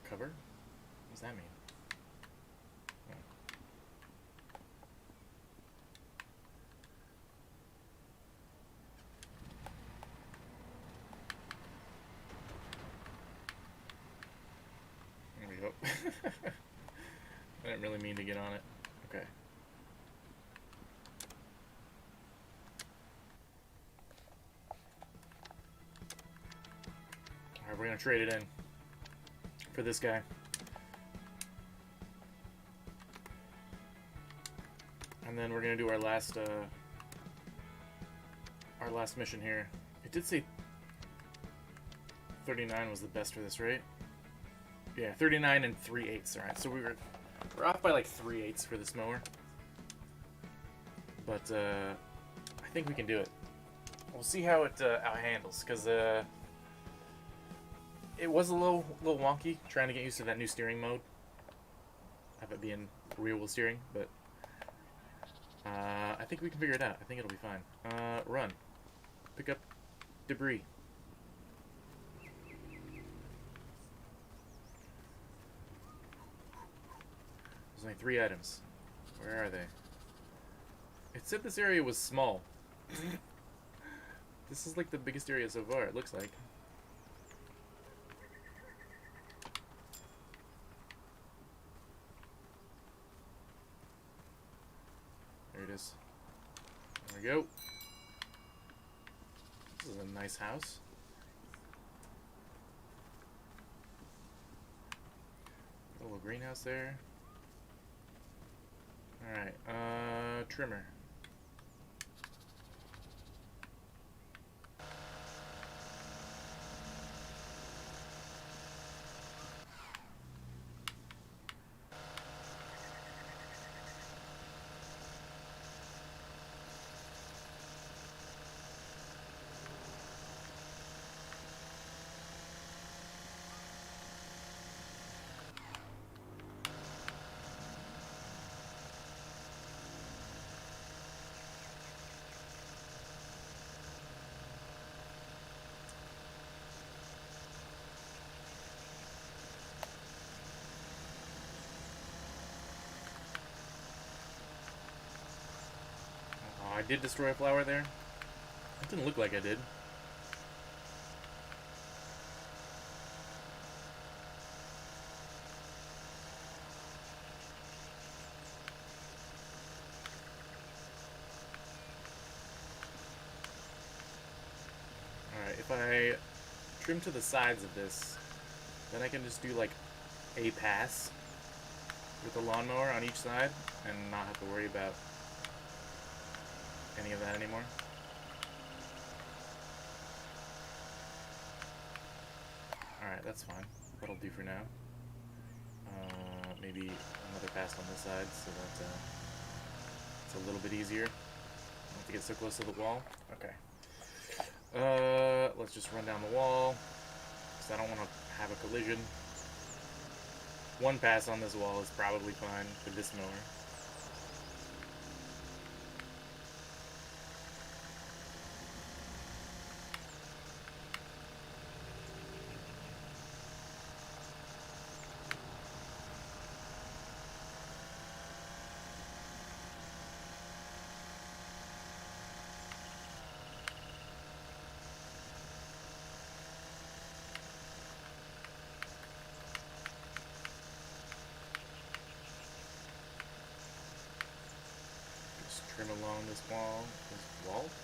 Recover? What does that mean? Oh. There we go. I didn't really mean to get on it. Okay. Alright, we're gonna trade it in for this guy. And then we're gonna do our last mission here. It did say 39 was the best for this, right? Yeah, 39 and 3/8. Alright, so we're off by like 3/8 for this mower. But I think we can do it. We'll see how it handles, because it was a little wonky trying to get used to that new steering mode of it being rear wheel steering, but I think we can figure it out. I think it'll be fine. Run. Pick up debris. There's only 3 items. Where are they? It said this area was small. This is like the biggest area so far, it looks like. There it is. There we go. This is a nice house. A little greenhouse there. Alright, trimmer. Oh, I did destroy a flower there. It didn't look like I did. Alright, if I trim to the sides of this, then I can just do like a pass with the lawnmower on each side and not have to worry about any of that anymore. Alright, that's fine. That'll do for now. Maybe another pass on this side so that it's a little bit easier. Not have to get so close to the wall. Okay. Let's just run down the wall, because I don't want to have a collision. One pass on this wall is probably fine for this mower. Trim along this wall,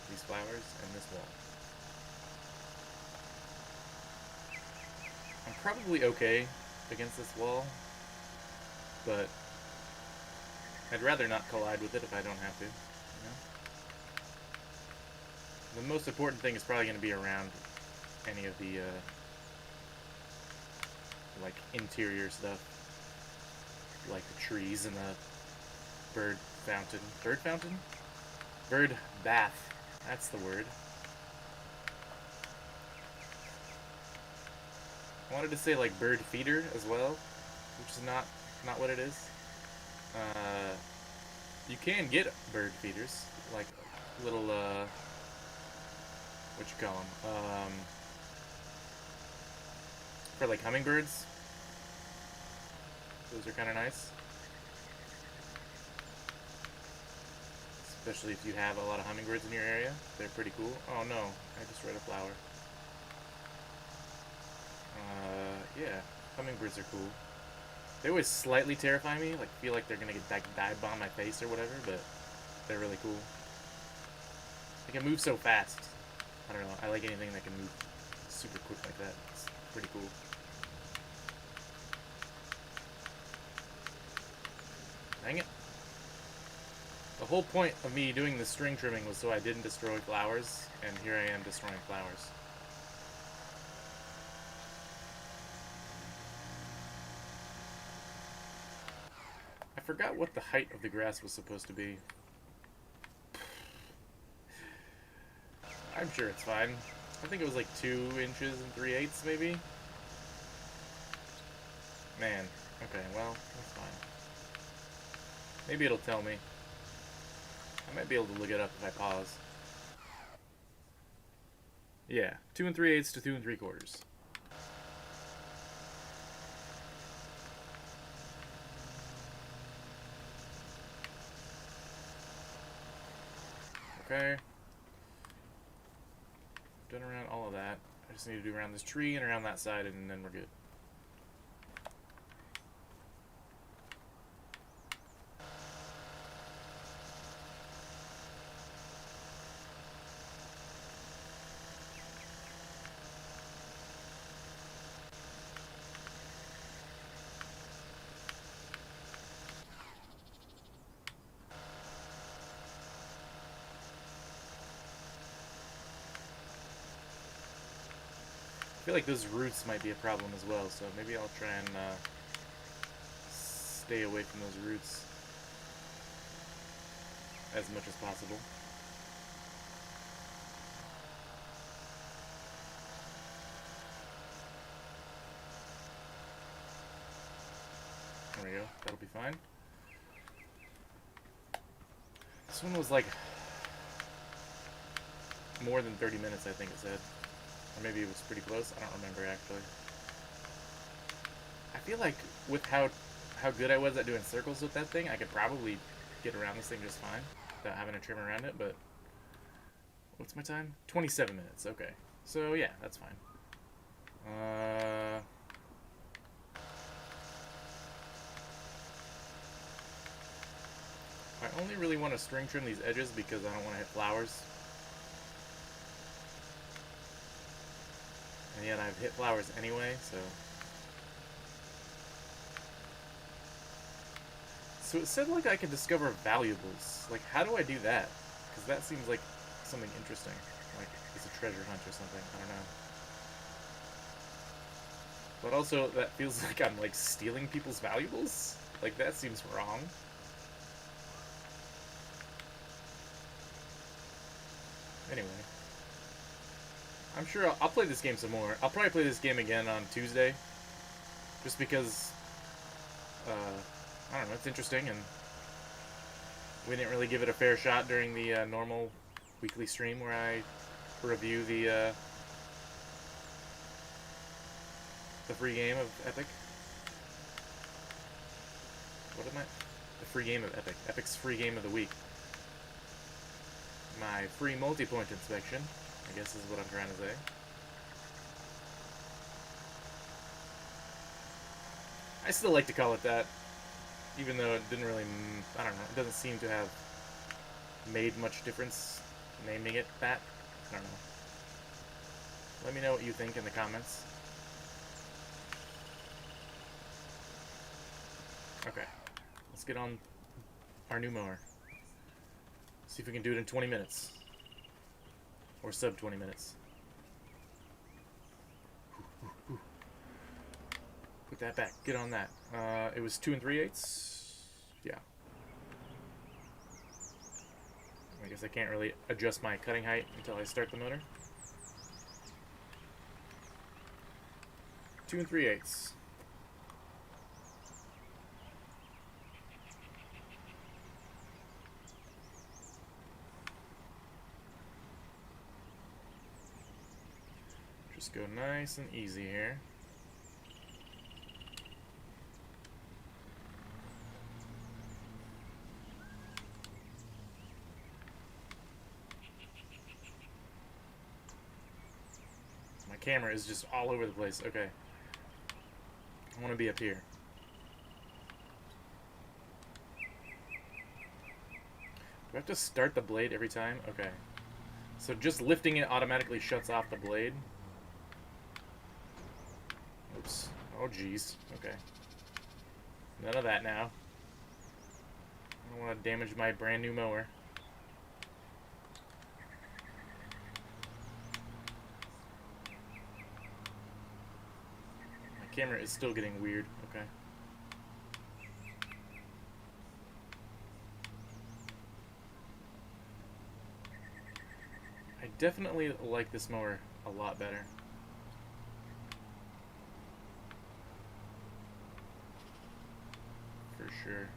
these flowers, and this wall. I'm probably okay against this wall, but I'd rather not collide with it if I don't have to, you know? The most important thing is probably going to be around any of the, like, interior stuff, like the trees and the bird fountain. Bird fountain? Bird bath. That's the word. I wanted to say like bird feeder as well, which is not what it is. You can get bird feeders, like little what you call them? For like hummingbirds. Those are kind of nice. Especially if you have a lot of hummingbirds in your area. They're pretty cool. Oh no, I just read a flower. Yeah, hummingbirds are cool. They always slightly terrify me, like feel like they're gonna get dive bomb my face or whatever, but they're really cool. They can move so fast. I don't know, I like anything that can move super quick like that. It's pretty cool. Dang it. The whole point of me doing the string trimming was so I didn't destroy flowers, and here I am destroying flowers. I forgot what the height of the grass was supposed to be. I'm sure it's fine. I think it was like 2 inches and 3/8 maybe. Man, okay, well, that's fine. Maybe it'll tell me. I might be able to look it up if I pause. Yeah, 2 3/8 to 2 3/4. Okay. Done around all of that. I just need to do around this tree and around that side, and then we're good. I feel like those roots might be a problem as well, so maybe I'll try and stay away from those roots as much as possible. There we go, that'll be fine. This one was like more than 30 minutes, I think it said. Or maybe it was pretty close. I don't remember actually. I feel like with how good I was at doing circles with that thing, I could probably get around this thing just fine without having to trim around it, but what's my time? 27 minutes, okay. So yeah, that's fine. I only really want to string trim these edges because I don't want to hit flowers. And yet I've hit flowers anyway, so... So it said like I could discover valuables. Like, how do I do that? Because that seems like something interesting. Like, it's a treasure hunt or something. I don't know. But also, that feels like I'm, like, stealing people's valuables? Like, that seems wrong. Anyway. I'm sure I'll play this game some more. I'll probably play this game again on Tuesday. Just because, I don't know, it's interesting, and we didn't really give it a fair shot during the normal weekly stream where I review the free game of Epic. What am I? The free game of Epic. Epic's free game of the week. My free multi-point inspection, I guess is what I'm trying to say. I still like to call it that, even though it didn't really, I don't know, it doesn't seem to have made much difference naming it that. I don't know. Let me know what you think in the comments. Okay, let's get on our new mower. See if we can do it in 20 minutes. Or sub 20 minutes. Put that back. Get on that. It was 2 3/8. Yeah. I guess I can't really adjust my cutting height until I start the motor. 2 3/8. Just go nice and easy here. My camera is just all over the place. Okay. I want to be up here. Do I have to start the blade every time? Okay. So just lifting it automatically shuts off the blade. Oops. Oh, jeez. Okay. None of that now. I don't want to damage my brand new mower. My camera is still getting weird. Okay. I definitely like this mower a lot better. For sure.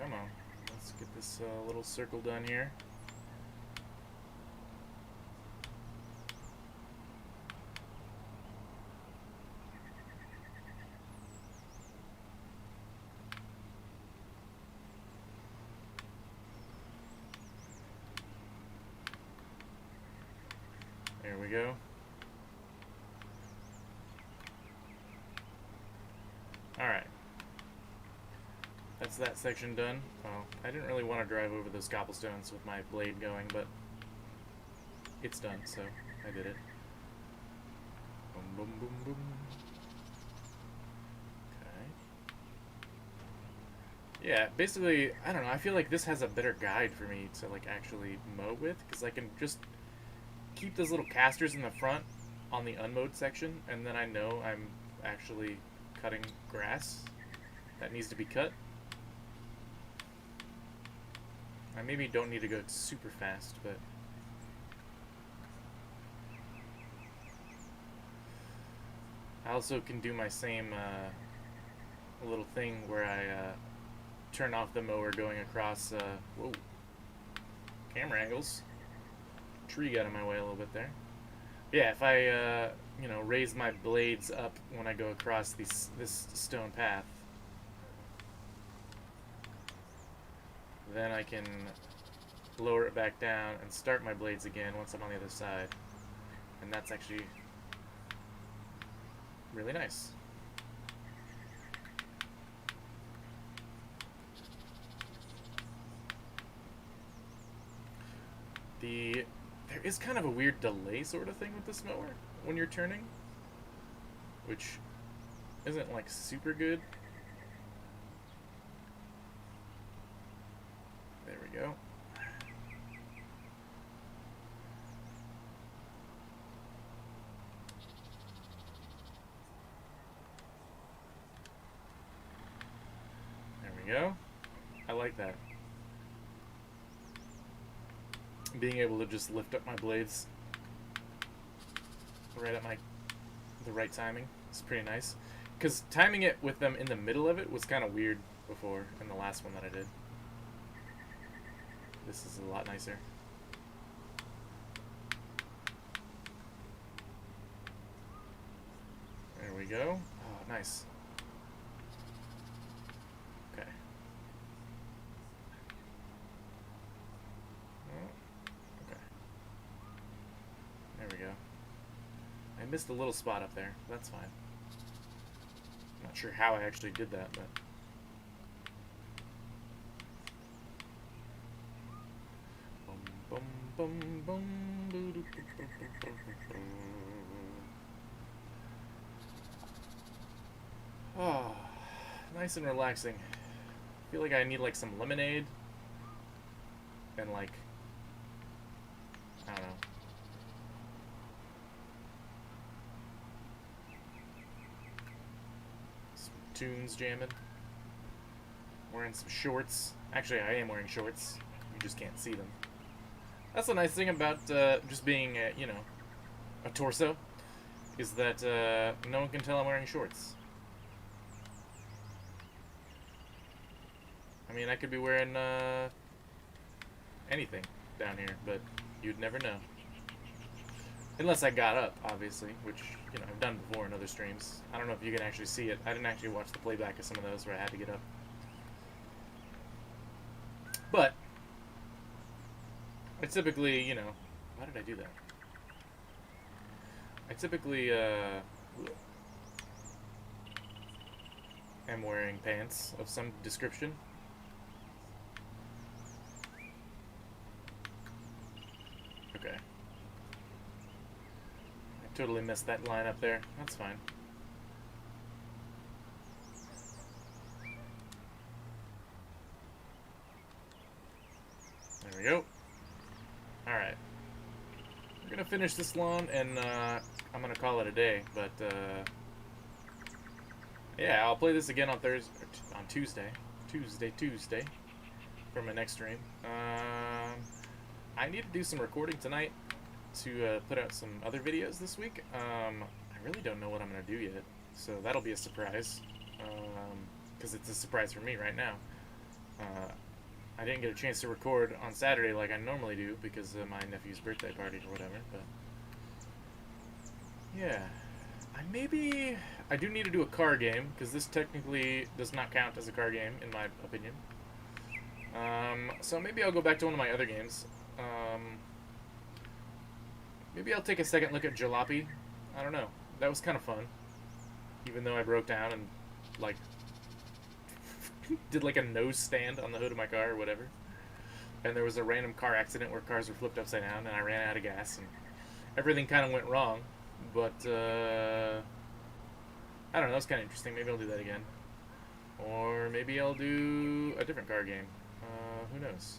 Come on. Let's get this little circle done here. go. Alright. That's that section done. Well, I didn't really want to drive over those cobblestones with my blade going, but it's done, so I did it. Boom, boom, boom, boom. Okay. Yeah, basically, I don't know, I feel like this has a better guide for me to, like, actually mow with, because I can just keep those little casters in the front on the unmowed section, and then I know I'm actually cutting grass that needs to be cut. I maybe don't need to go super fast, but I also can do my same little thing where I turn off the mower going across, whoa, camera angles. Tree got in my way a little bit there. Yeah, if I, you know, raise my blades up when I go across this stone path, then I can lower it back down and start my blades again once I'm on the other side. And that's actually really nice. There is kind of a weird delay sort of thing with this mower when you're turning, which isn't like super good. There we go. There we go. I like that. Being able to just lift up my blades right at the right timing is pretty nice. Because timing it with them in the middle of it was kind of weird before in the last one that I did. This is a lot nicer. There we go. Oh, nice. Okay. Okay. There we go. I missed a little spot up there. That's fine. Not sure how I actually did that, but bum bum bum bum. Oh, nice and relaxing. I feel like I need like some lemonade and like, I don't know, some tunes jamming. Wearing some shorts. Actually, I am wearing shorts. You just can't see them. That's the nice thing about just being, you know, a torso, is that no one can tell I'm wearing shorts. I mean, I could be wearing anything down here, but you'd never know. Unless I got up, obviously, which, you know, I've done before in other streams. I don't know if you can actually see it. I didn't actually watch the playback of some of those where I had to get up. But I typically, you know, why did I do that? I typically am wearing pants of some description. Okay. I totally missed that line up there. That's fine. There we go. Alright. We're gonna finish this lawn and I'm gonna call it a day, but yeah, I'll play this again on Tuesday for my next stream. I need to do some recording tonight to put out some other videos this week. I really don't know what I'm gonna do yet, so that'll be a surprise, because it's a surprise for me right now. I didn't get a chance to record on Saturday like I normally do because of my nephew's birthday party or whatever, but yeah. I do need to do a car game, because this technically does not count as a car game, in my opinion. So maybe I'll go back to one of my other games. Maybe I'll take a second look at Jalopy. I don't know. That was kind of fun. Even though I broke down and, like, did like a nose stand on the hood of my car or whatever. And there was a random car accident where cars were flipped upside down and I ran out of gas and everything kind of went wrong. But, I don't know, that was kind of interesting. Maybe I'll do that again. Or maybe I'll do a different car game. Who knows?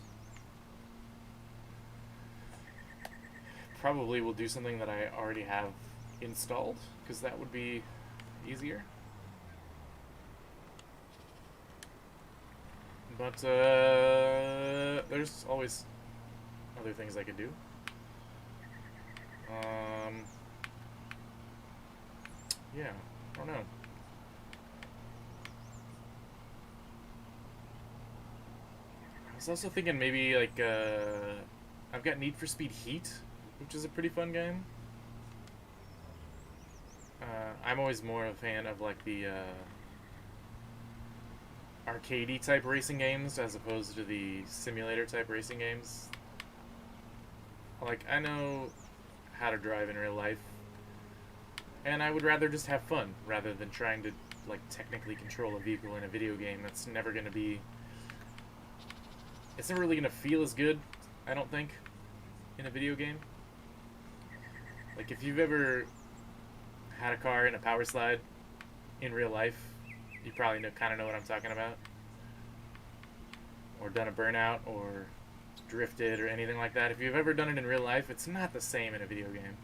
Probably will do something that I already have installed, because that would be easier. But there's always other things I could do. Yeah, I don't know. I was also thinking maybe like I've got Need for Speed Heat, which is a pretty fun game. I'm always more a fan of like the arcadey type racing games as opposed to the simulator type racing games. Like, I know how to drive in real life, and I would rather just have fun rather than trying to like technically control a vehicle in a video game. That's never going to be, it's never really going to feel as good, I don't think, in a video game. Like, if you've ever had a car in a power slide in real life, you probably kind of know what I'm talking about. Or done a burnout, or drifted, or anything like that. If you've ever done it in real life, it's not the same in a video game.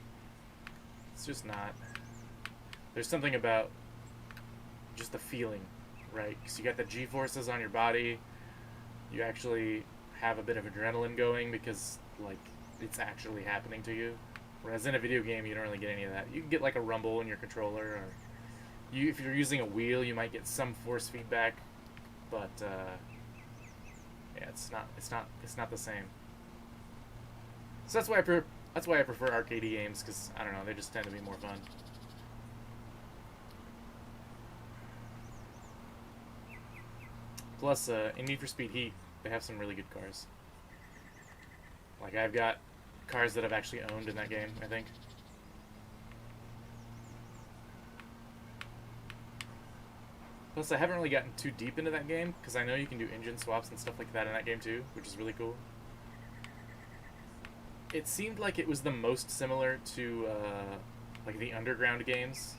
It's just not. There's something about just the feeling, right? Because you got the G-forces on your body. You actually have a bit of adrenaline going because, like, it's actually happening to you. Whereas in a video game, you don't really get any of that. You can get, like, a rumble in your controller, or if you're using a wheel, you might get some force feedback, but yeah, it's not the same. So that's why I prefer arcade games, because I don't know, they just tend to be more fun. Plus, in Need for Speed Heat, they have some really good cars. Like, I've got cars that I've actually owned in that game, I think. Plus, I haven't really gotten too deep into that game, because I know you can do engine swaps and stuff like that in that game too, which is really cool. It seemed like it was the most similar to, like, the Underground games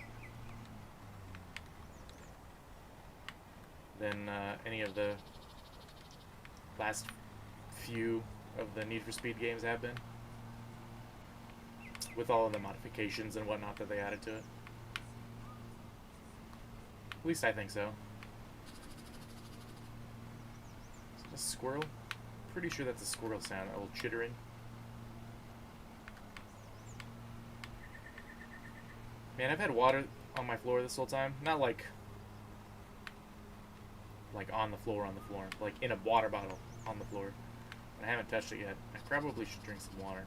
than any of the last few of the Need for Speed games have been, with all of the modifications and whatnot that they added to it. At least I think so. Is that a squirrel? Pretty sure that's a squirrel sound, a little chittering. Man, I've had water on my floor this whole time. Not like on the floor, like in a water bottle on the floor. And I haven't touched it yet. I probably should drink some water.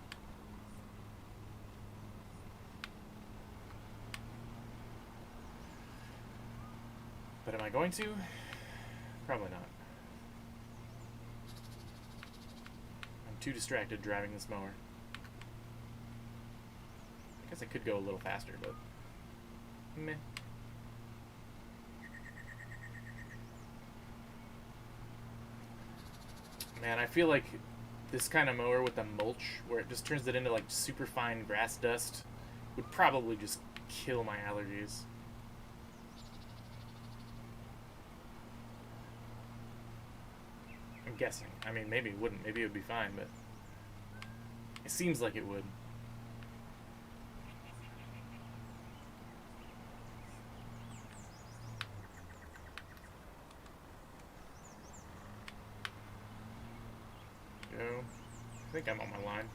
But am I going to? Probably not. I'm too distracted driving this mower. I guess I could go a little faster, but meh. Man, I feel like this kind of mower with the mulch, where it just turns it into like super fine grass dust, would probably just kill my allergies. I'm guessing. I mean, maybe it wouldn't. Maybe it would be fine, but it seems like it would. Go. I think I'm on my line.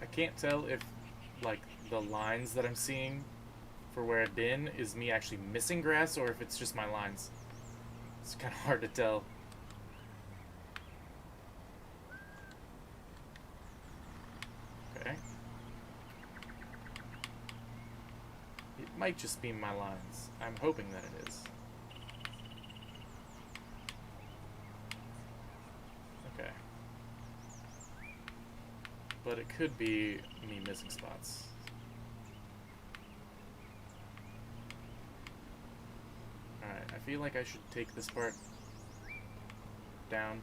I can't tell if, like, the lines that I'm seeing for where I've been is me actually missing grass or if it's just my lines. It's kind of hard to tell. Okay. It might just be my lines. I'm hoping that it is. Okay. but it could be me missing spots. Alright, I feel like I should take this part down.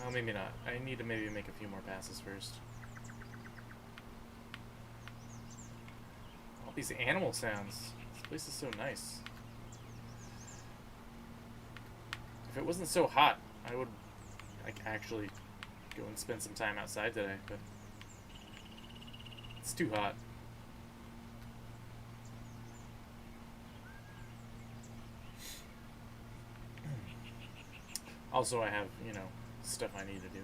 Well, maybe not. I need to maybe make a few more passes first. All these animal sounds. This place is so nice. If it wasn't so hot, I would like actually go and spend some time outside today, but it's too hot. Also, I have, you know, stuff I need to do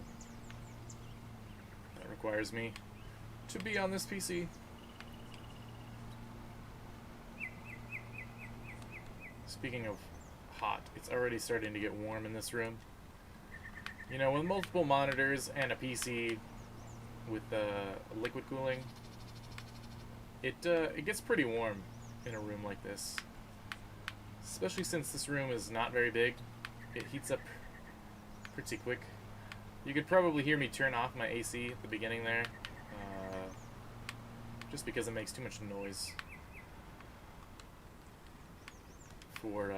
that requires me to be on this PC. Speaking of hot, it's already starting to get warm in this room. You know, with multiple monitors and a PC with liquid cooling, it gets pretty warm in a room like this. Especially since this room is not very big, it heats up pretty quick. You could probably hear me turn off my AC at the beginning there, just because it makes too much noise for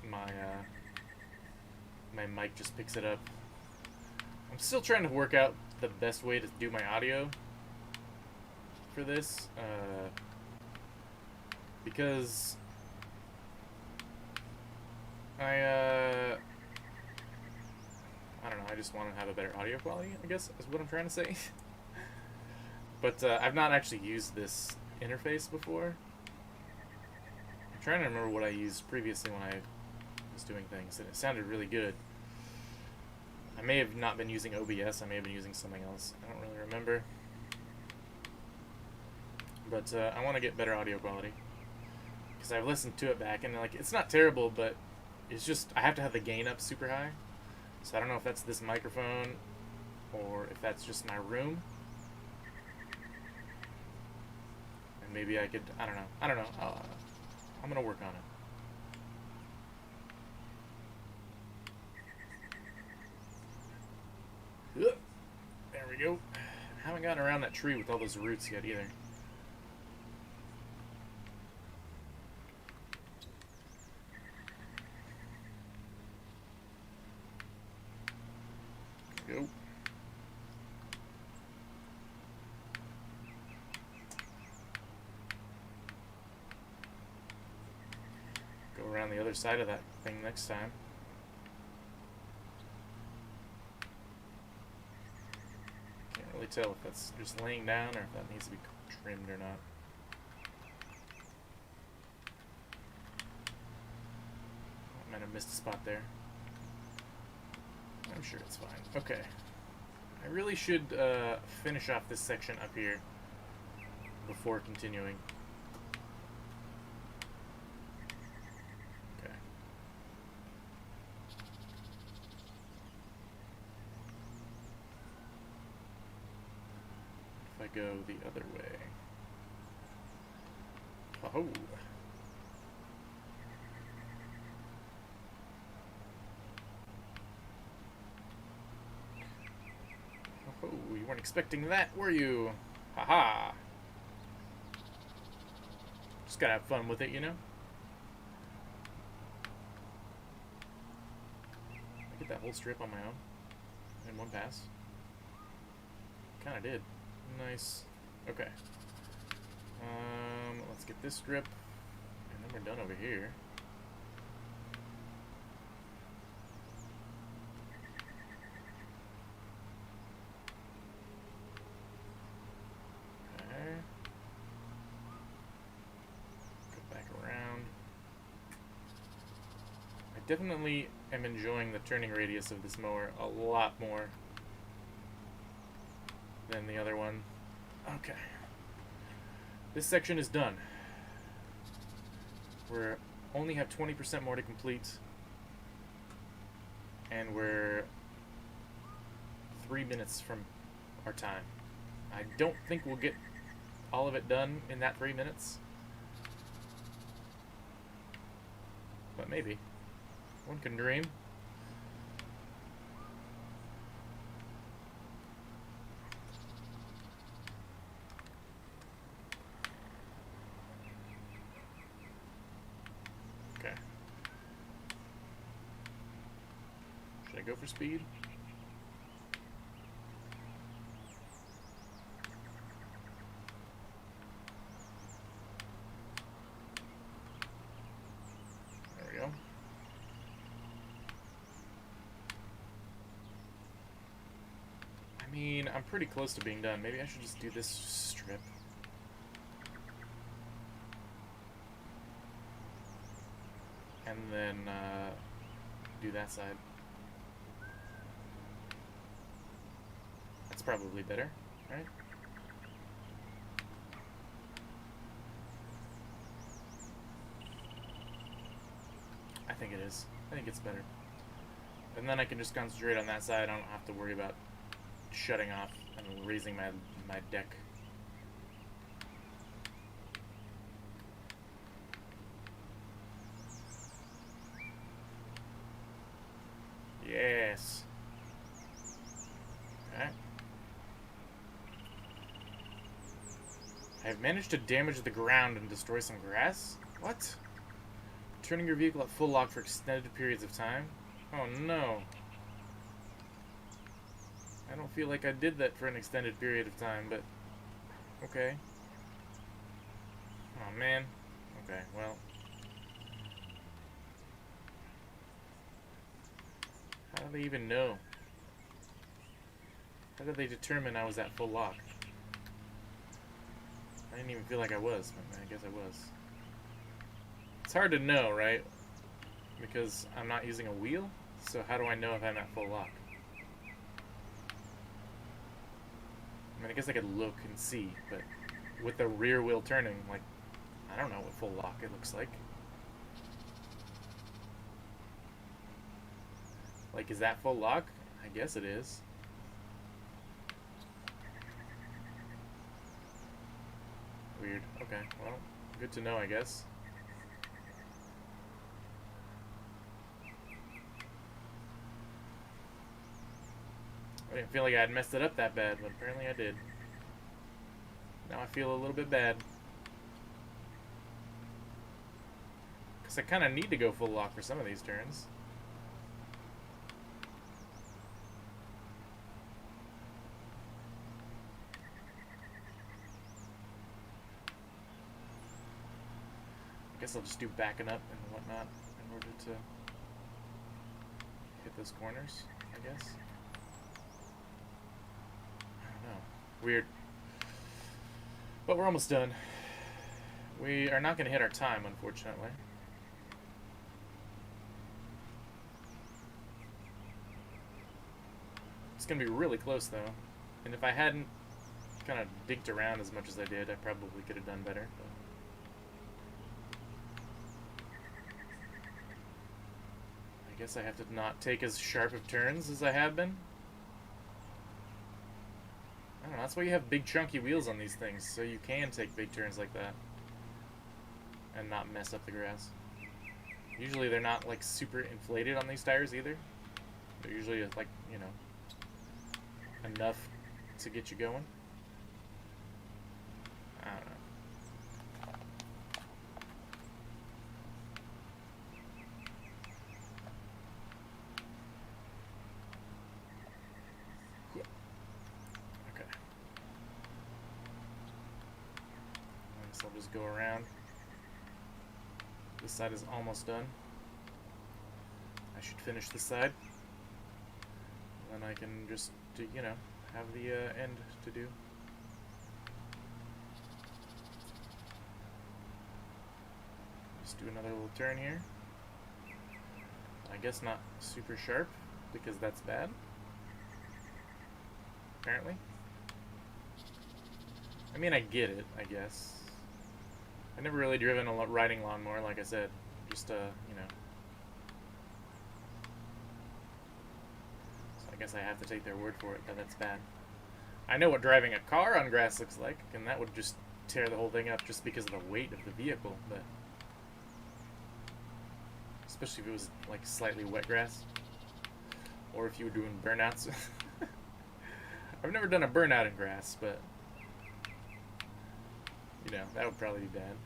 my mic just picks it up. I'm still trying to work out the best way to do my audio for this, because I don't know, I just want to have a better audio quality, I guess, is what I'm trying to say. But I've not actually used this interface before. I'm trying to remember what I used previously when I was doing things, and it sounded really good. I may have not been using OBS, I may have been using something else. I don't really remember. But I want to get better audio quality, because I've listened to it back, and like, it's not terrible, but it's just, I have to have the gain up super high. So I don't know if that's this microphone or if that's just my room. And maybe I could, I don't know. I'm going to work on it. Ugh. There we go. I haven't gotten around that tree with all those roots yet either. Go. Go around the other side of that thing next time. Can't really tell if that's just laying down or if that needs to be trimmed or not. I might have missed a spot there. I'm sure it's fine. Okay. I really should finish off this section up here before continuing. Okay. If I go the other way. Oh. Oh, you weren't expecting that, were you? Haha. Just gotta have fun with it, you know? I get that whole strip on my own in one pass. Kinda did. Nice. Okay. Let's get this strip, and then we're done over here. Definitely am enjoying the turning radius of this mower a lot more than the other one. Okay. This section is done. We're only have 20% more to complete, and we're 3 minutes from our time. I don't think we'll get all of it done in that 3 minutes. but maybe. One can dream. Okay. Should I go for speed? There we go. I mean, I'm pretty close to being done. Maybe I should just do this strip. And then do that side. That's probably better, right? I think it is. I think it's better. And then I can just concentrate on that side. I don't have to worry about shutting off and raising my deck. Yes. Okay. I've managed to damage the ground and destroy some grass? What? Turning your vehicle at full lock for extended periods of time? Oh no. I don't feel like I did that for an extended period of time, but okay. Oh man. Okay, well. How do they even know? How did they determine I was at full lock? I didn't even feel like I was, but I guess I was. It's hard to know, right? Because I'm not using a wheel, so how do I know if I'm at full lock? I mean, I guess I could look and see, but with the rear wheel turning, like, I don't know what full lock it looks like. Like, is that full lock? I guess it is. Weird. Okay, well, good to know, I guess. I didn't feel like I had messed it up that bad, but apparently I did. Now I feel a little bit bad. Because I kind of need to go full lock for some of these turns. I guess I'll just do backing up and whatnot in order to hit those corners, I guess. I don't know. Weird. But we're almost done. We are not going to hit our time, unfortunately. It's going to be really close, though. And if I hadn't kind of digged around as much as I did, I probably could have done better. But I guess I have to not take as sharp of turns as I have been. I don't know, that's why you have big chunky wheels on these things, so you can take big turns like that and not mess up the grass. Usually they're not like super inflated on these tires either. They're usually like, you know, enough to get you going. I don't know. I'll just go around. This side is almost done. I should finish this side. Then I can just, you know, have the end to do. Just do another little turn here. I guess not super sharp, because that's bad. Apparently. I mean, I get it, I guess. I've never really driven a riding lawnmower, like I said. Just, you know. So I guess I have to take their word for it that that's bad. I know what driving a car on grass looks like, and that would just tear the whole thing up just because of the weight of the vehicle, but especially if it was like slightly wet grass, or if you were doing burnouts. I've never done a burnout in grass, but you know, that would probably be bad.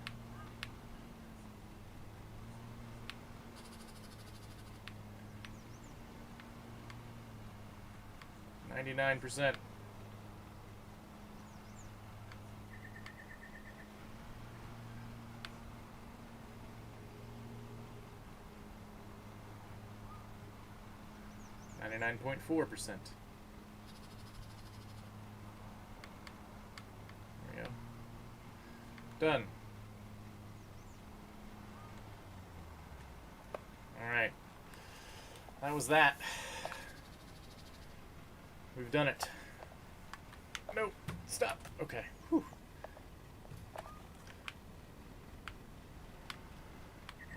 %. 99.4%. There we go. Done. Alright. That was that. We've done it. Nope. Stop. Okay. Whew.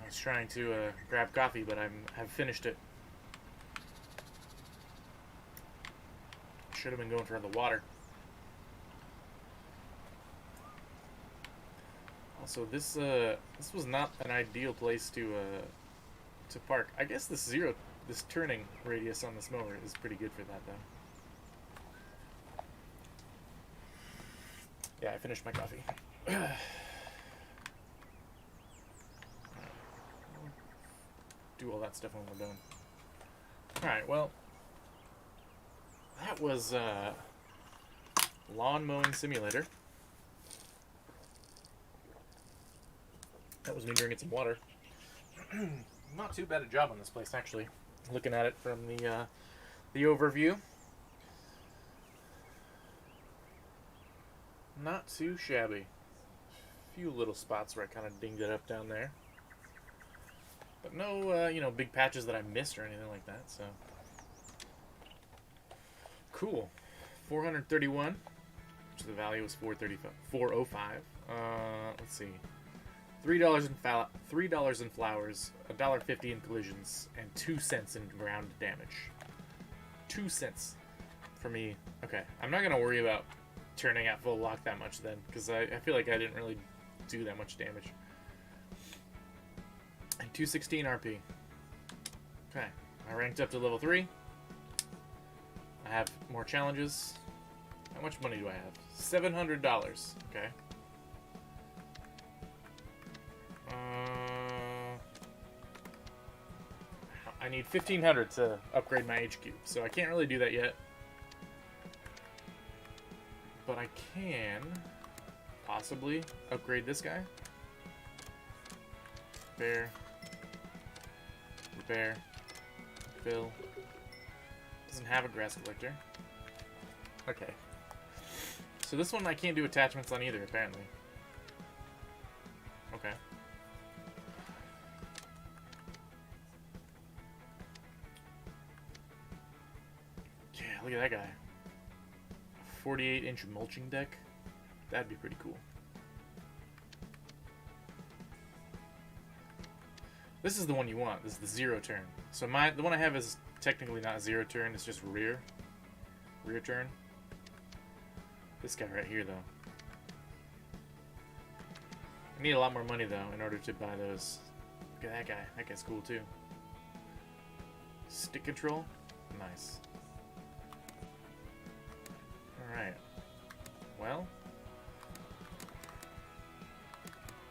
I was trying to grab coffee, but I've finished it. Should have been going for the water. Also, this was not an ideal place to park. I guess this turning radius on this mower is pretty good for that, though. Yeah, I finished my coffee. Do all that stuff when we're done. Alright, well, that was Lawn Mowing Simulator. That was me drinking some water. Not too bad a job on this place, actually. Looking at it from the overview. Not too shabby. A few little spots where I kind of dinged it up down there. But no, you know, big patches that I missed or anything like that, so. Cool. 431, which the value was 405. Let's see. $3 in flowers, $1.50 in collisions, and 2 cents in ground damage. 2 cents for me. Okay, I'm not gonna worry about turning at full lock that much then, because I feel like I didn't really do that much damage. And 216 RP. Okay, I ranked up to level 3. I have more challenges. How much money do I have? $700. Okay. I need 1,500 to upgrade my HQ, so I can't really do that yet. But I can possibly upgrade this guy. Repair. Repair. Fill. Doesn't have a grass collector. Okay. So this one I can't do attachments on either, apparently. Okay. Yeah, look at that guy. 48-inch mulching deck. That'd be pretty cool. This is the one you want. This is the 0 turn. So the one I have is technically not 0 turn. It's just rear turn. This guy right here, though. I need a lot more money, though, in order to buy those. Look at that guy. That guy's cool, too. Stick control. Nice. Alright. Well.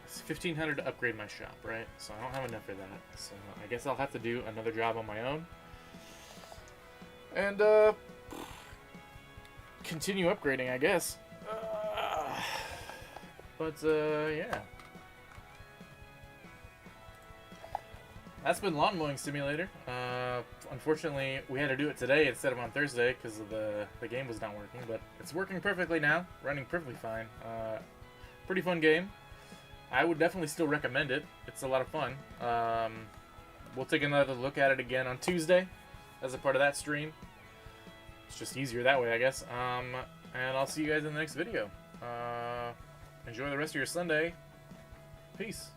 It's $1,500 to upgrade my shop, right? So I don't have enough for that. So I guess I'll have to do another job on my own. And, continue upgrading, I guess. Yeah. That's been Lawn Mowing Simulator. Unfortunately, we had to do it today instead of on Thursday because of the game was not working, but it's working perfectly now, running perfectly fine. Pretty fun game. I would definitely still recommend it. It's a lot of fun. We'll take another look at it again on Tuesday as a part of that stream. It's just easier that way, I guess. And I'll see you guys in the next video. Enjoy the rest of your Sunday. Peace.